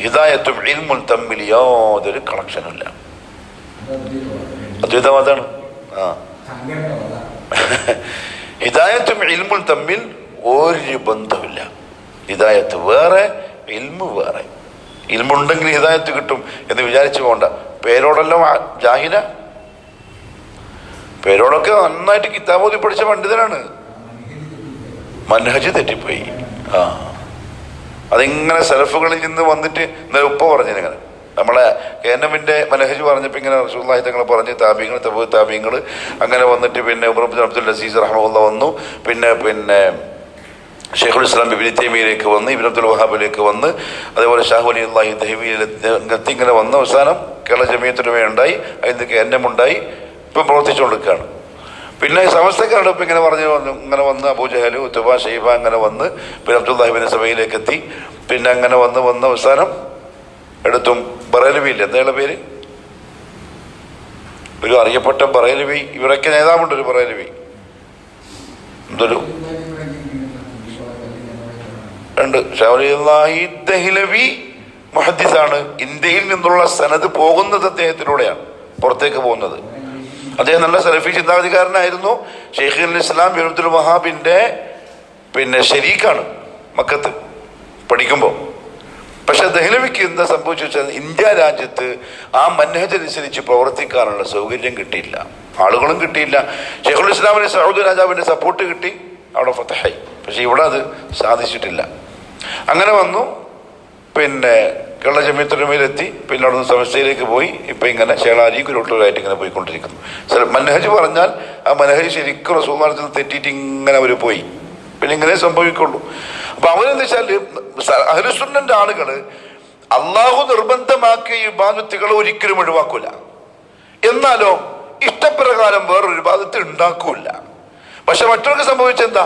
ഹിദായത്തും ഇൽമും തമ്മിൽ യാതൊരു കണക്ഷനും ഇല്ല. അദ്വൈതവാദാണ്. ഹിദായത്തും ഇൽമും തമ്മിൽ ഒരു ബന്ധമില്ല. ഹിദായത്ത് വേറെ, ഇൽമു വേറെ. ഇൽമുണ്ടെങ്കിൽ ഹിദായത്ത് കിട്ടും എന്ന് വിചാരിച്ചു പോണ്ട. പേരോടെല്ലാം ജാഹില, പേരോടൊക്കെ നന്നായിട്ട് കിതാബോധി പഠിച്ച പണ്ഡിതനാണ്, മനഹജ് തെറ്റിപ്പോയി. അതിങ്ങനെ സലഫുകളിൽ നിന്ന് വന്നിട്ട് ഇന്നലെ ഉപ്പ പറഞ്ഞിങ്ങനെ നമ്മളെ കേനമിന്റെ മനഹജ് പറഞ്ഞപ്പോൾ ഇങ്ങനെ റസൂലുള്ളാഹി തങ്ങൾ പറഞ്ഞ് താബീങ്ങൾ തബൂ താബീങ്ങൾ അങ്ങനെ വന്നിട്ട് പിന്നെ ഉമർ ഇബ്നു അബ്ദുൽ അസീസ് റഹ്മത്തുള്ളാഹി വന്നു, പിന്നെ ഷെയ്ഖുൽ ഇസ്ലാം ഇബ്നു തൈമിയയിലേക്ക് വന്ന്, ഇബ്നു അബ്ദുൽ വഹാബിലേക്ക് വന്ന്, അതേപോലെ ഷാഹ് വലിയുല്ലാഹി ദഹ്വിയിലെത്തി ഇങ്ങനെ വന്ന അവസാനം കേരള ജമിയത്തുലമ ഉണ്ടായി, അതിന് കേന്നമുണ്ടായി, ഇപ്പം പ്രവർത്തിച്ചുകൊണ്ടിരിക്കുകയാണ്. പിന്നെ സമസ്തക്കാരുടെ ഇപ്പം ഇങ്ങനെ പറഞ്ഞു ഇങ്ങനെ വന്ന് അബൂജഹൽ ഉത്തുബ ഷെയ്ബ അങ്ങനെ വന്ന് പിന്നെ അബ്ദുല്ലാഹിബിന്റെ സഭയിലേക്ക് എത്തി. പിന്നെ അങ്ങനെ വന്ന് അവസാനം എടുത്തും ബറേലവി ഇല്ല, എന്തായുള്ള പേര്, ഒരു അറിയപ്പെട്ട ബറേലവി, ഇവരൊക്കെ നേതാവുണ്ട് ഒരു ബറേലവി, എന്തൊരു ഉണ്ട് ദഹ്ലവി മുഹദ്ദിസാണ്. ഇന്ത്യയിൽ നിന്നുള്ള സനത് പോകുന്നത് അദ്ദേഹത്തിലൂടെയാണ് പുറത്തേക്ക് പോകുന്നത്. അദ്ദേഹം നല്ല സലഫി ചിന്താഗതിക്കാരനായിരുന്നു. ഷെയ്ഖുൽ ഇസ്ലാം ഇബ്നു അബ്ദുൽ വഹാബിന്റെ പിന്നെ ശരീക്കാണ് മക്കത്ത് പഠിക്കുമ്പോൾ. പക്ഷെ ദഹ്ലവിക്ക് എന്താ സംഭവിച്ചു വെച്ചാൽ ഇന്ത്യ രാജ്യത്ത് ആ മൻഹജ് അനുസരിച്ച് പ്രവർത്തിക്കാനുള്ള സൗകര്യം കിട്ടിയില്ല, ആളുകളും കിട്ടിയില്ല. ഷെയ്ഖുൽ ഇസ്ലാമിന് സൗദി രാജാവിന്റെ സപ്പോർട്ട് കിട്ടി, അവിടെ ഫതഹായി. പക്ഷെ ഇവിടെ അത് സാധിച്ചിട്ടില്ല. അങ്ങനെ വന്നു, പിന്നെ കേരള ജമിയത്തുലമയിലെത്തി, പിന്നെ അവിടെ നിന്ന് സമസ്തയിലേക്ക് പോയി, ഇപ്പം ഇങ്ങനെ ചേളാരി കുരുട്ടൂരായിട്ട് ഇങ്ങനെ പോയിക്കൊണ്ടിരിക്കുന്നു. മനഹജ് പറഞ്ഞാൽ ആ മനഹജ് ശരിക്കും റസൂലുള്ളാഹിൽ നിന്ന് തെറ്റിയിട്ട് ഇങ്ങനെ അവർ പോയി, പിന്നെ ഇങ്ങനെ സംഭവിക്കുള്ളൂ. അപ്പൊ അവരെന്താ വെച്ചാല് അഹ്ലുസുന്നന്റെ ആളുകള് അള്ളാഹു നിർബന്ധമാക്കിയ ഇബാദത്തുകൾ ഒരിക്കലും ഒഴിവാക്കൂല, എന്നാലോ ഇഷ്ടപ്രകാരം വേറൊരു ഇബാദത്ത് ഉണ്ടാക്കൂല. പക്ഷെ മറ്റവർക്ക് സംഭവിച്ചെന്താ,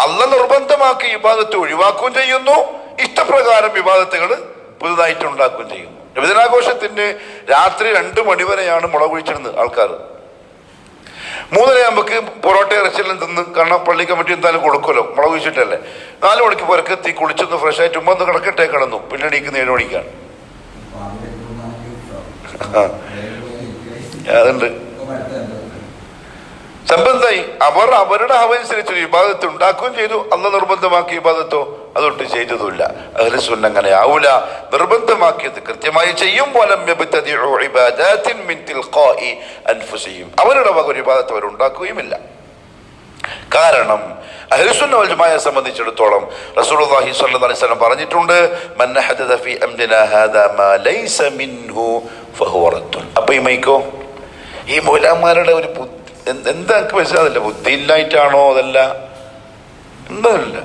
അള്ളാഹ് നിർബന്ധമാക്കി ഇബാദത്ത് ഒഴിവാക്കുകയും ചെയ്യുന്നു, ഇഷ്ടപ്രകാരം വിവാദത്തുകൾ പുതുതായിട്ട് ഉണ്ടാക്കുകയും ചെയ്യുന്നു. നബിദിനാഘോഷത്തിന് രാത്രി 2 മണി വരെയാണ് മുളക് കുഴിച്ചിടുന്നത് ആൾക്കാർ. 3:30 പൊറോട്ട ഇറച്ചിയെല്ലാം തിന്ന്, കാരണം പള്ളി കമ്മിറ്റി എന്തായാലും കൊടുക്കുമല്ലോ, മുളക് കുഴിച്ചിട്ടല്ലേ. 4 മണിക്ക് പുറക്കെത്തി കുളിച്ചൊന്ന് ഫ്രഷ് ആയിട്ട് ഒന്ന് കിടക്കട്ടെ കിടന്നു, പിന്നെ എണീക്കുന്ന 7 മണിക്കാണ്. അതുണ്ട് സംബന്ധായി അവർ അവരുടെ അവനുസരിച്ച് വിവാദത്ത് ഉണ്ടാക്കുകയും ചെയ്തു. അന്ന് നിർബന്ധമാക്കിയ വിവാദത്തോ അതൊട്ട് ചെയ്തതുമില്ല. അഹ്ലുസുന്ന അങ്ങനെ ആവൂല, നിർബന്ധമാക്കിയത് കൃത്യമായി ചെയ്യും. അവരുടെ വക ഒരു വിവാദത്ത് അവരുണ്ടാക്കുകയുമില്ല. കാരണം അഹ്ലുസുന്ന വൽ ജമാഅയെ സംബന്ധിച്ചിടത്തോളം റസൂലുള്ളാഹി സ്വല്ലല്ലാഹു അലൈഹി വസല്ലം പറഞ്ഞിട്ടുണ്ട്, മൻ ഹദഥ ഫീ അംരിനാ ഹാദാ മാ ലൈസ മിൻഹു ഫഹുവ റദ്ദുൻ. അപ്പൊ ഈ മൈക്കോ ഈ മൗലവിമാരുടെ ഒരു എന്താ മനസ്സിലാവില്ല, ബുദ്ധി ഇല്ലായിട്ടാണോ അതല്ല എന്തല്ല,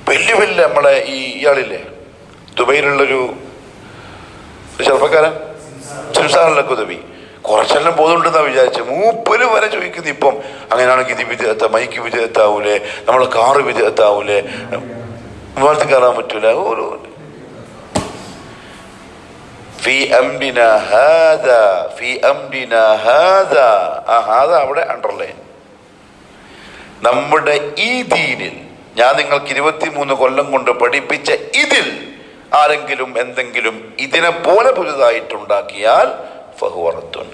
വലിയ നമ്മളെ ഇയാളില്ലേ ദുബൈയിലുള്ളൊരു ചെറുപ്പക്കാരൻ സിംസാറിലൊക്കെ ഉദവി കുറച്ചെല്ലാം ബോധമുണ്ടെന്നാ വിചാരിച്ചു. മൂപ്പര് വരെ ചോദിക്കുന്നു ഇപ്പം അങ്ങനെയാണെങ്കിൽ ഇത് വിജയത്താ, മൈക്ക് വിജയത്താവൂലേ, നമ്മളെ കാറ് വിജയത്താവൂലേ, വിമാനത്തിൽ കയറാൻ പറ്റൂല. ഓരോ അവിടെ അണ്ടർലൈൻ. നമ്മുടെ ഈ ദീനിൽ ഞാൻ നിങ്ങൾക്ക് 23 കൊല്ലം കൊണ്ട് പഠിപ്പിച്ച ഇതിൽ ആരെങ്കിലും എന്തെങ്കിലും ഇതിനെ പോലെ പുതുതായിട്ടുണ്ടാക്കിയാൽ ഫഹുവറത്തുൻ.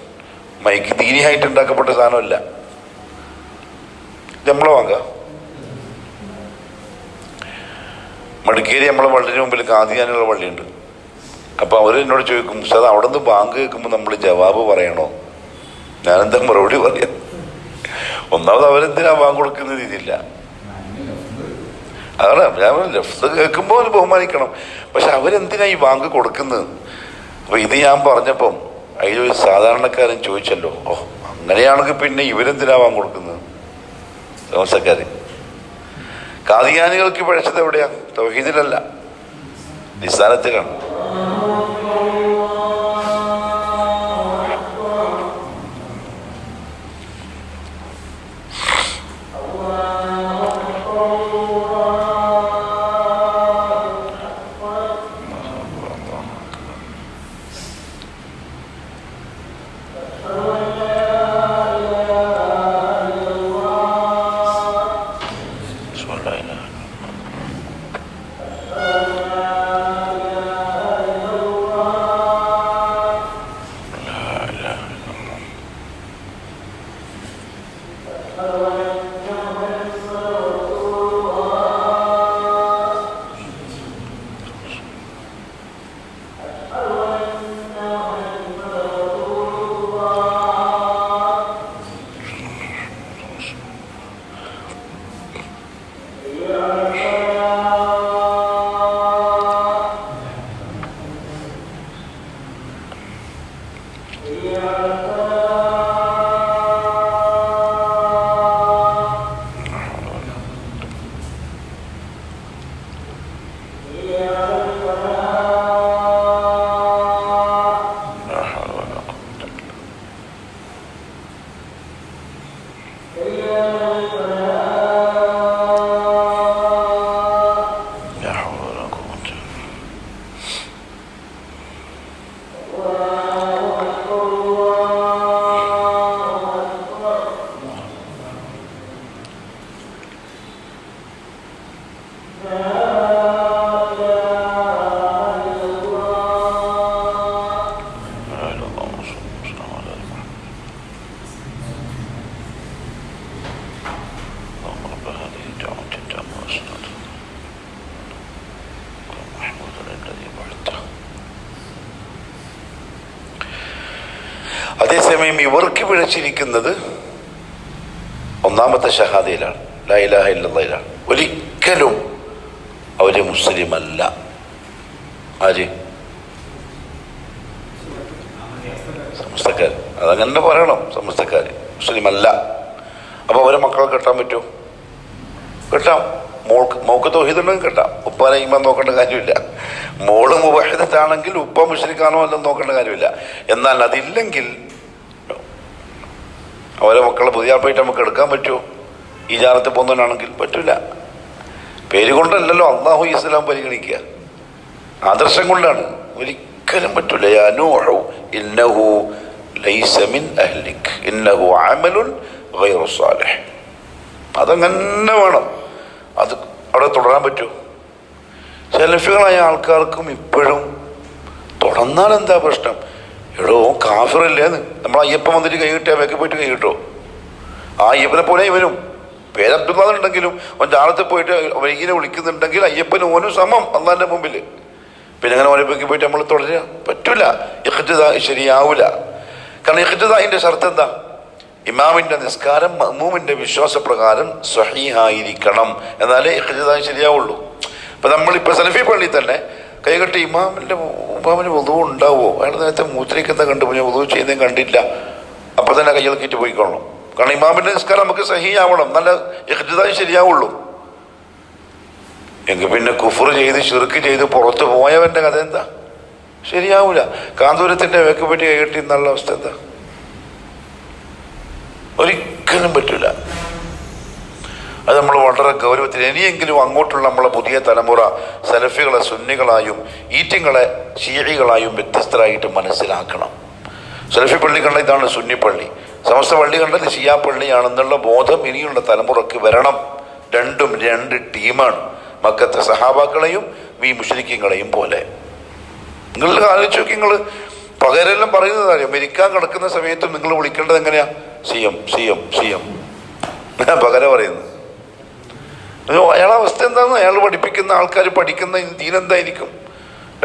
മൈക്ക് ദീനിയായിട്ട് ഉണ്ടാക്കപ്പെട്ട സാധനമല്ല, നമ്മളെ വാങ്ങാം. മടിക്കേരി നമ്മളെ പള്ളിന് മുമ്പിൽ കാദിയാനുള്ള പള്ളിയുണ്ട്. അപ്പൊ അവർ എന്നോട് ചോദിക്കും, സാർ അവിടെ നിന്ന് ബാങ്ക് കേൾക്കുമ്പോൾ നമ്മൾ ജവാബ് പറയണോ? ഞാനെന്താ മറുപടി പറയാം? ഒന്നാമത് അവരെന്തിനാ ബാങ്ക് കൊടുക്കുന്ന രീതിയില്ല. അതാണ് ഞാൻ ലഫ്സ് കേൾക്കുമ്പോൾ ഒരു ബഹുമാനിക്കണം. പക്ഷെ അവരെന്തിനാ ഈ ബാങ്ക് കൊടുക്കുന്നത്? അപ്പൊ ഇത് ഞാൻ പറഞ്ഞപ്പം അതിലൊരു സാധാരണക്കാരൻ ചോദിച്ചല്ലോ, ഓ അങ്ങനെയാണെങ്കിൽ പിന്നെ ഇവരെന്തിനാ ബാങ്ക് കൊടുക്കുന്നത്? താമസക്കാര് കാദിയാനികൾക്ക് പിഴച്ചത് എവിടെയാ? തൗഹീദിലല്ല, നിസ്സാരത്തിലാണ്. അതേസമയം ഇവർക്ക് പിഴച്ചിരിക്കുന്നത് ഒന്നാമത്തെ ഷഹാദയിലാണ്, ലാ ഇലാഹ ഇല്ലല്ലാഹിലാണ്. ഒരിക്കലും അവര് മുസ്ലിം അല്ല. ആര്? സമസ്തക്കാർ. അതങ്ങനെ പറയണം, സമസ്തക്കാർ മുസ്ലിം അല്ല. അപ്പൊ അവരെ മക്കളെ കെട്ടാൻ പറ്റുമോ? കെട്ടാം. മോക്ക് തൗഹീദുണ്ടെങ്കിൽ കെട്ടാം. ഉപ്പാനെ ഈമാൻ നോക്കേണ്ട കാര്യമില്ല. മോള് മുവഹിദത്താണെങ്കിൽ ഉപ്പ മുശ്രിക്കാണോ അല്ലെന്ന് നോക്കേണ്ട കാര്യമില്ല. എന്നാൽ അതില്ലെങ്കിൽ അവരെ മക്കളെ പുതിയ ആൾപ്പായിട്ട് നമുക്ക് എടുക്കാൻ പറ്റുമോ? ഈ ജാനത്ത് പോകുന്നവനാണെങ്കിൽ പറ്റൂല. പേര് കൊണ്ടല്ലല്ലോ അള്ളാഹു ഇസ്ലാം പരിഗണിക്കുക, ആദർശം കൊണ്ടാണ്. ഒരിക്കലും പറ്റൂല. യാ നൂഹു ഇന്നഹു ലൈസ മിൻ അഹ്ലിക് ഇന്നഹു അമലുൻ ഗൈറു സാലിഹ്. അതങ്ങനെ വേണം. അത് അവിടെ തുടരാൻ പറ്റുമോ? സെലഫികളായ ആൾക്കാർക്കും ഇപ്പോഴും തുടർന്നാൽ എന്താ പ്രശ്നം? എടോ കാഫിറല്ലേന്ന്. നമ്മൾ അയ്യപ്പൻ വന്നിട്ട് കൈ കിട്ടിയാൽ വേക്ക് പോയിട്ട് കൈ കിട്ടുമോ? ആ അയ്യപ്പനെ പോലെ ഇവനും പേര് അബ്ദുള്ളാന്നുണ്ടെങ്കിലും അവൻ ജാലത്ത് പോയിട്ട് വൈകിനെ വിളിക്കുന്നുണ്ടെങ്കിൽ അയ്യപ്പനും ഓനും സമം അള്ളാന്റെ മുമ്പിൽ. പിന്നെ അങ്ങനെ ഓരോ പോയിട്ട് നമ്മൾ തുടരുക പറ്റൂല. ഇഖ്തിദാ ശരിയാവൂല. കാരണം ഇഖ്തിദാഇന്റെ ഷർത്ത് എന്താ? ഇമാമിന്റെ നിസ്കാരം മഅ്മൂമിന്റെ വിശ്വാസപ്രകാരം സ്വഹീഹായിരിക്കണം, എന്നാലേ ഇഖ്തിദാ ശരിയാവുള്ളൂ. ഇപ്പൊ നമ്മളിപ്പോ സലഫി പള്ളി തന്നെ കൈകെട്ടി ഇമാമിന് വുളു ഉണ്ടാവുമോ? അയാൾ നേരത്തെ മൂത്രിക്കുന്ന കണ്ടു, പിന്നെ വുളു ചെയ്യുന്നതും കണ്ടില്ല, അപ്പൊ തന്നെ കയ്യിളക്കിയിട്ട് പോയിക്കൊള്ളണം. കാരണം ഇമാമിന്റെ നിസ്കാരം നമുക്ക് സഹിയാവണം, നല്ല ഇഖ്തിദാ ശരിയാവുള്ളൂ. എങ്കിൽ പിന്നെ കുഫർ ചെയ്ത് ശിർക്ക് ചെയ്ത് പുറത്തു പോയവന്റെ കഥ എന്താ? ശരിയാവൂല. കാന്തൂരത്തിന്റെ വേക്ക് പറ്റി കൈകെട്ടി എന്നുള്ള അവസ്ഥ എന്താ? ഒരിക്കലും പറ്റൂല. അത് നമ്മൾ വളരെ ഗൗരവത്തിൽ ഇനിയെങ്കിലും അങ്ങോട്ടുള്ള നമ്മളെ പുതിയ തലമുറ സലഫികളെ സുന്നികളായും ഈറ്റിങ്ങളെ ഷീഇകളായും വ്യത്യസ്തരായിട്ട് മനസ്സിലാക്കണം. സലഫി പള്ളി കണ്ട ഇതാണ് സുന്നി പള്ളി, സമസ്ത പള്ളി കണ്ടത് ഷിയാ പള്ളിയാണെന്നുള്ള ബോധം ഇനിയുള്ള തലമുറക്ക് വരണം. രണ്ടും രണ്ട് ടീമാണ്, മക്കത്തെ സഹാബാക്കളെയും ഈ മുശ്രിക്കീങ്ങളെയും പോലെ. നിങ്ങൾ ആലോചിച്ച് നോക്കി, നിങ്ങൾ പകരെല്ലാം പറയുന്നത് കാര്യം മരിക്കാൻ കിടക്കുന്ന സമയത്തും നിങ്ങൾ വിളിക്കേണ്ടത് എങ്ങനെയാ? സിയം സിയം സിയം പകരം പറയുന്നത്. അയാളെ അവസ്ഥ എന്താണെന്ന് അയാൾ പഠിപ്പിക്കുന്ന ആൾക്കാർ പഠിക്കുന്ന ദീനെന്തായിരിക്കും?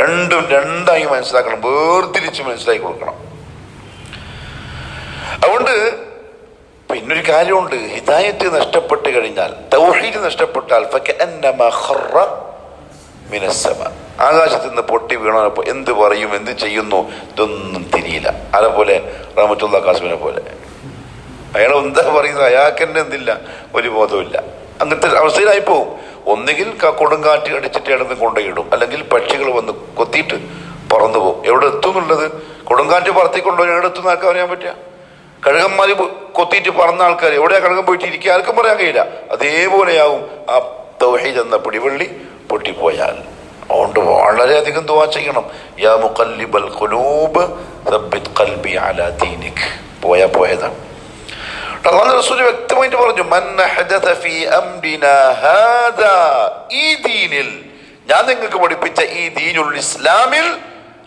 രണ്ടും രണ്ടായി മനസ്സിലാക്കണം, വേർതിരിച്ച് മനസ്സിലാക്കി കൊടുക്കണം. അതുകൊണ്ട് ഇന്നൊരു കാര്യമുണ്ട്, ഹിദായത്ത് നഷ്ടപ്പെട്ട് കഴിഞ്ഞാൽ, തൗഹീദ് നഷ്ടപ്പെട്ടാൽ ഫകഅന്നമാ ഖറ മിനസ്സമ, ആകാശത്ത് നിന്ന് പൊട്ടി വീണപ്പോൾ എന്ത് പറയും, എന്ത് ചെയ്യുന്നു, ഇതൊന്നും തിരിയില്ല. അതേപോലെ റഹ്മത്തുള്ളാഹി ഖാസിമിനെ പോലെ അയാൾ എന്താ പറയുന്നത്, അയാൾക്ക് തന്നെ എന്തില്ല, ഒരു ബോധമില്ല. അങ്ങനത്തെ അവസ്ഥയിലായി പോകും. ഒന്നുകിൽ കൊടുങ്കാറ്റ് അടിച്ചിട്ട് ഇടന്ന് കൊണ്ടുപോയിടും, അല്ലെങ്കിൽ പക്ഷികൾ വന്ന് കൊത്തിയിട്ട് പറന്നു പോകും. എവിടെ എത്തും എന്നുള്ളത്, കൊടുങ്കാറ്റ് പറത്തിക്കൊണ്ടുപോയി എവിടെ എത്തുന്ന ആൾക്കാർ പറയാൻ പറ്റുക? കഴുകന്മാര് കൊത്തിയിട്ട് പറന്ന ആൾക്കാർ എവിടെയാ കഴുകൻ പോയിട്ട് ഇരിക്കുക, ആർക്കും പറയാൻ കഴിയില്ല. അതേപോലെയാവും ആ തൗഹീദ് എന്ന പിടിവള്ളി പൊട്ടിപ്പോയാൽ. അതുകൊണ്ട് വളരെയധികം ദുആ ചെയ്യണം. യാ മുഖല്ലിബൽ ഖുലൂബ് സബ്ബിത് ഖൽബി അലാ ദീനിക്. പോയതാണ്. അല്ലാഹു റസൂൽ വ്യക്തമായിട്ട് പറഞ്ഞു, മൻ അഹദത ഫീ അംരിനാ ഹാദാ, ഈ ദീനിൽ, ഞാൻ നിങ്ങൾക്ക് പഠിപ്പിച്ച ഈ ദീനുൽ ഇസ്ലാമിൽ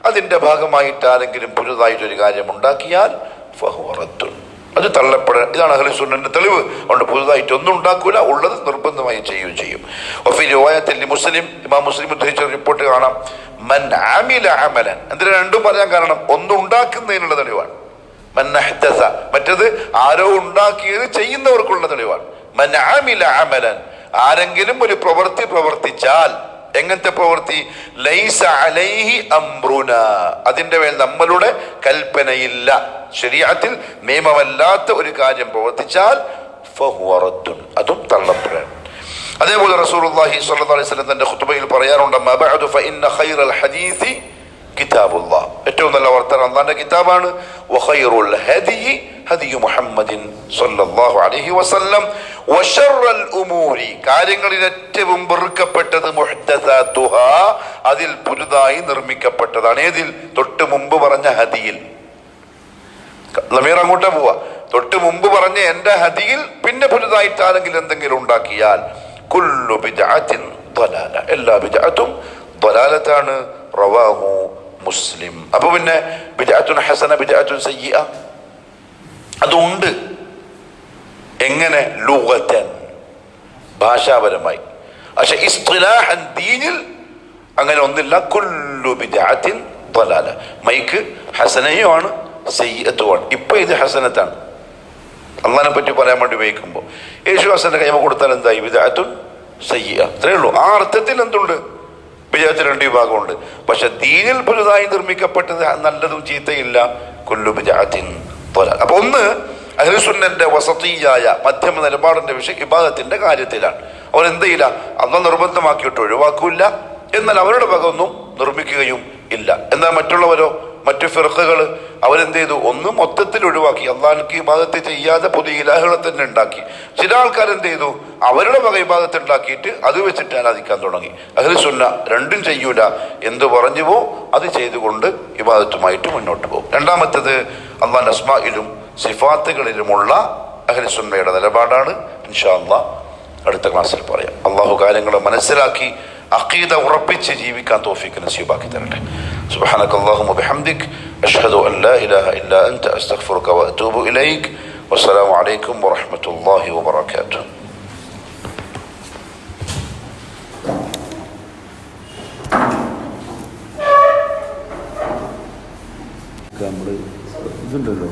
അതിന്റെ ഭാഗമായിട്ട് ആരെങ്കിലും പുതുതായിട്ടൊരു കാര്യം ഉണ്ടാക്കിയാൽ ഫഹുവ റദ്ദുൻ, അത് തള്ളപ്പെടാൻ. ഇതാണ് അഹ്ലു സുന്നത്തിന്റെ തെളിവ്. അതുകൊണ്ട് പുതുതായിട്ട് ഒന്നും ഉണ്ടാക്കൂല, ഉള്ളത് നിർബന്ധമായി ചെയ്യുകയും ചെയ്യും. വഫീ റിവായത്തിൽ മുസ്ലിം, ഇമാം മുസ്ലിം ഉദ്ധരിച്ച റിപ്പോർട്ട് കാണാം, മൻ അമില അമലൻ. എന്തിനാ രണ്ടും പറയാൻ കാരണം, ഒന്ന് ഉണ്ടാക്കുന്നതിനുള്ള തെളിവാണ്, മൻ അഹ്ദസ, മറ്റത് ആരോ ഉണ്ടാക്കിയത് ചെയ്യുന്നവർക്കുള്ള തെളിവാണ്. മൻ അമില അമലൻ, ആരെങ്കിലും ഒരു പ്രവൃത്തി പ്രവർത്തിച്ചാൽ, എങ്ങനത്തെ പ്രവൃത്തി, ലൈസ അലൈഹി അംറുന, അതിന്റെ മേൽ നമ്മളുടെ കൽപ്പനയില്ല, ശരീഅത്തിൽ നിയമമല്ലാത്ത ഒരു കാര്യം പ്രവർത്തിച്ചാൽ ഫഹുവ റദ്ദുൻ, അതും തള്ളപ്പെടാൻ. അതേപോലെ റസൂലുള്ളാഹി സ്വല്ലല്ലാഹു അലൈഹി വസല്ലം തന്റെ ഖുതുബയിൽ പറയാറുണ്ട്, അമ്മാ ബഅദു ഫഇന്ന ഖൈറൽ ഹദീസി കിതാബുല്ലാഹ്, ഏറ്റവും നല്ല വർത്തമാനം അല്ലാഹുവിന്റെ കിതാബാണ്. വഖൈറുൽ ഹദി ഹദി മുഹമ്മദിൻ സ്വല്ലല്ലാഹു അലൈഹി വസല്ലം. വശറൽ ഉമൂരി, കാര്യങ്ങളിൽ ഏറ്റവും വെറുക്കപ്പെട്ടത് മുഹ്ദസാതുഹാ, അതിൽ പുതുതായി നിർമ്മിക്കപ്പെട്ടതാണ്. ഏതിൽ? തൊട്ട് മുമ്പ് പറഞ്ഞ ഹദിയിൽ. ലമീർ അങ്ങോട്ടാ പോവാ. തൊട്ട് മുമ്പ് പറഞ്ഞ എന്റെ ഹദിയിൽ പിന്നെ പുതുതായിട്ട് ആരെങ്കിലും എന്തെങ്കിലും ഉണ്ടാക്കിയാൽ കുല്ലു ബിദ്അത്തിൻ ളലാല, എല്ലാ ബിദ്അത്തും ളലാലത്താണ്. റവാഹു മുസ്ലിം. അപ്പൊ പിന്നെ ബിദ്അത്തുൻ ഹസന, ബിദ്അത്തുൻ സയ്യിഅ അതുണ്ട്. എങ്ങനെ? ലുഗതൻ, ഭാഷാപരമായി. പക്ഷെ ഇസ്തിലാഹൻ ദീനിൽ അങ്ങനെ ഒന്നില്ല. കുല്ലു ബിദ്അത്തിൻ ളലാല. മൈക്ക് ഹസനയുമാണ്, സയ്യിഅത്തുമാണ്. ഇപ്പൊ ഇത് ഹസനത്താണ്. അള്ളാഹിനെ പറ്റി പറയാൻ വേണ്ടി ഉപയോഗിക്കുമ്പോൾ യേശു ഹസന്റെ കൈമ കൊടുത്താൽ എന്തായി? ബിദ്അത്തുൻ സയ്യിഅ. അത്രേ ഉള്ളൂ. ആ അർത്ഥത്തിൽ എന്തുണ്ട്? ബിദ്അത്തിന് രണ്ട് വിഭാഗമുണ്ട്. പക്ഷെ ദീനിൽ പുതുതായി നിർമ്മിക്കപ്പെട്ടത് നല്ലതും ചീത്തയില്ല. കുല്ലു ബിദ്അത്തിൻ ളലാല. അപ്പൊ ഒന്ന് അഹ്ലുസുന്നന്റെ വസതിയായ മധ്യമ നിലപാടിന്റെ വിഷയം ഇബാദത്തിന്റെ കാര്യത്തിലാണ്. അവർ എന്ത് ചെയ്യില്ല, അന്ന് നിർബന്ധമാക്കിയിട്ട് ഒഴിവാക്കൂല്ല, എന്നാൽ അവരുടെ ഭാഗമൊന്നും നിർമ്മിക്കുകയും ഇല്ല. എന്നാൽ മറ്റുള്ളവരോ, മറ്റു ഫിർഖകൾ അവരെന്ത് ചെയ്തു? ഒന്ന് മൊത്തത്തിൽ ഒഴിവാക്കി, അള്ളാഹ്ക്ക് ഇബാദത്ത് ചെയ്യാതെ പുതിയ ഇലാഹുകളെ തന്നെ ഉണ്ടാക്കി. ചില ആൾക്കാരെന്ത് ചെയ്തു? അവരുടെ വക ഇബാദത്ത് ഉണ്ടാക്കിയിട്ട് അത് വെച്ചിട്ട് ആരാധിക്കാൻ തുടങ്ങി. അഹ്ലുസുന്ന രണ്ടും ചെയ്യൂല, എന്ത് പറഞ്ഞുവോ അത് ചെയ്തുകൊണ്ട് ഇബാദത്തുമായിട്ട് മുന്നോട്ട് പോകും. രണ്ടാമത്തേത് അള്ളാഹുവിന്റെ അസ്മായിലും സിഫാത്തുകളിലുമുള്ള അഹ്ലുസുന്നയുടെ നിലപാടാണ്. ഇൻഷാ അല്ലാഹ് അടുത്ത ക്ലാസ്സിൽ പറയാം. അള്ളാഹു കാര്യങ്ങളെ മനസ്സിലാക്കി അഖീദ ഉറപ്പിച്ച് ജീവിക്കാൻ തൗഫീഖ് നസീബാക്കി തരട്ടെ. സുബ്ഹാനക അല്ലാഹുമ്മ ബിഹംദിക് അഷ്ഹദു അൻ ലാ ഇലാഹ ഇല്ലാ അൻത അസ്തഗ്ഫിറുക വഅതൂബു ഇലൈക്. വസ്സലാമു അലൈക്കും വറഹ്മത്തുള്ളാഹി വബറകാതുഹു. നമ്മൾ ഇതുണ്ടല്ലോ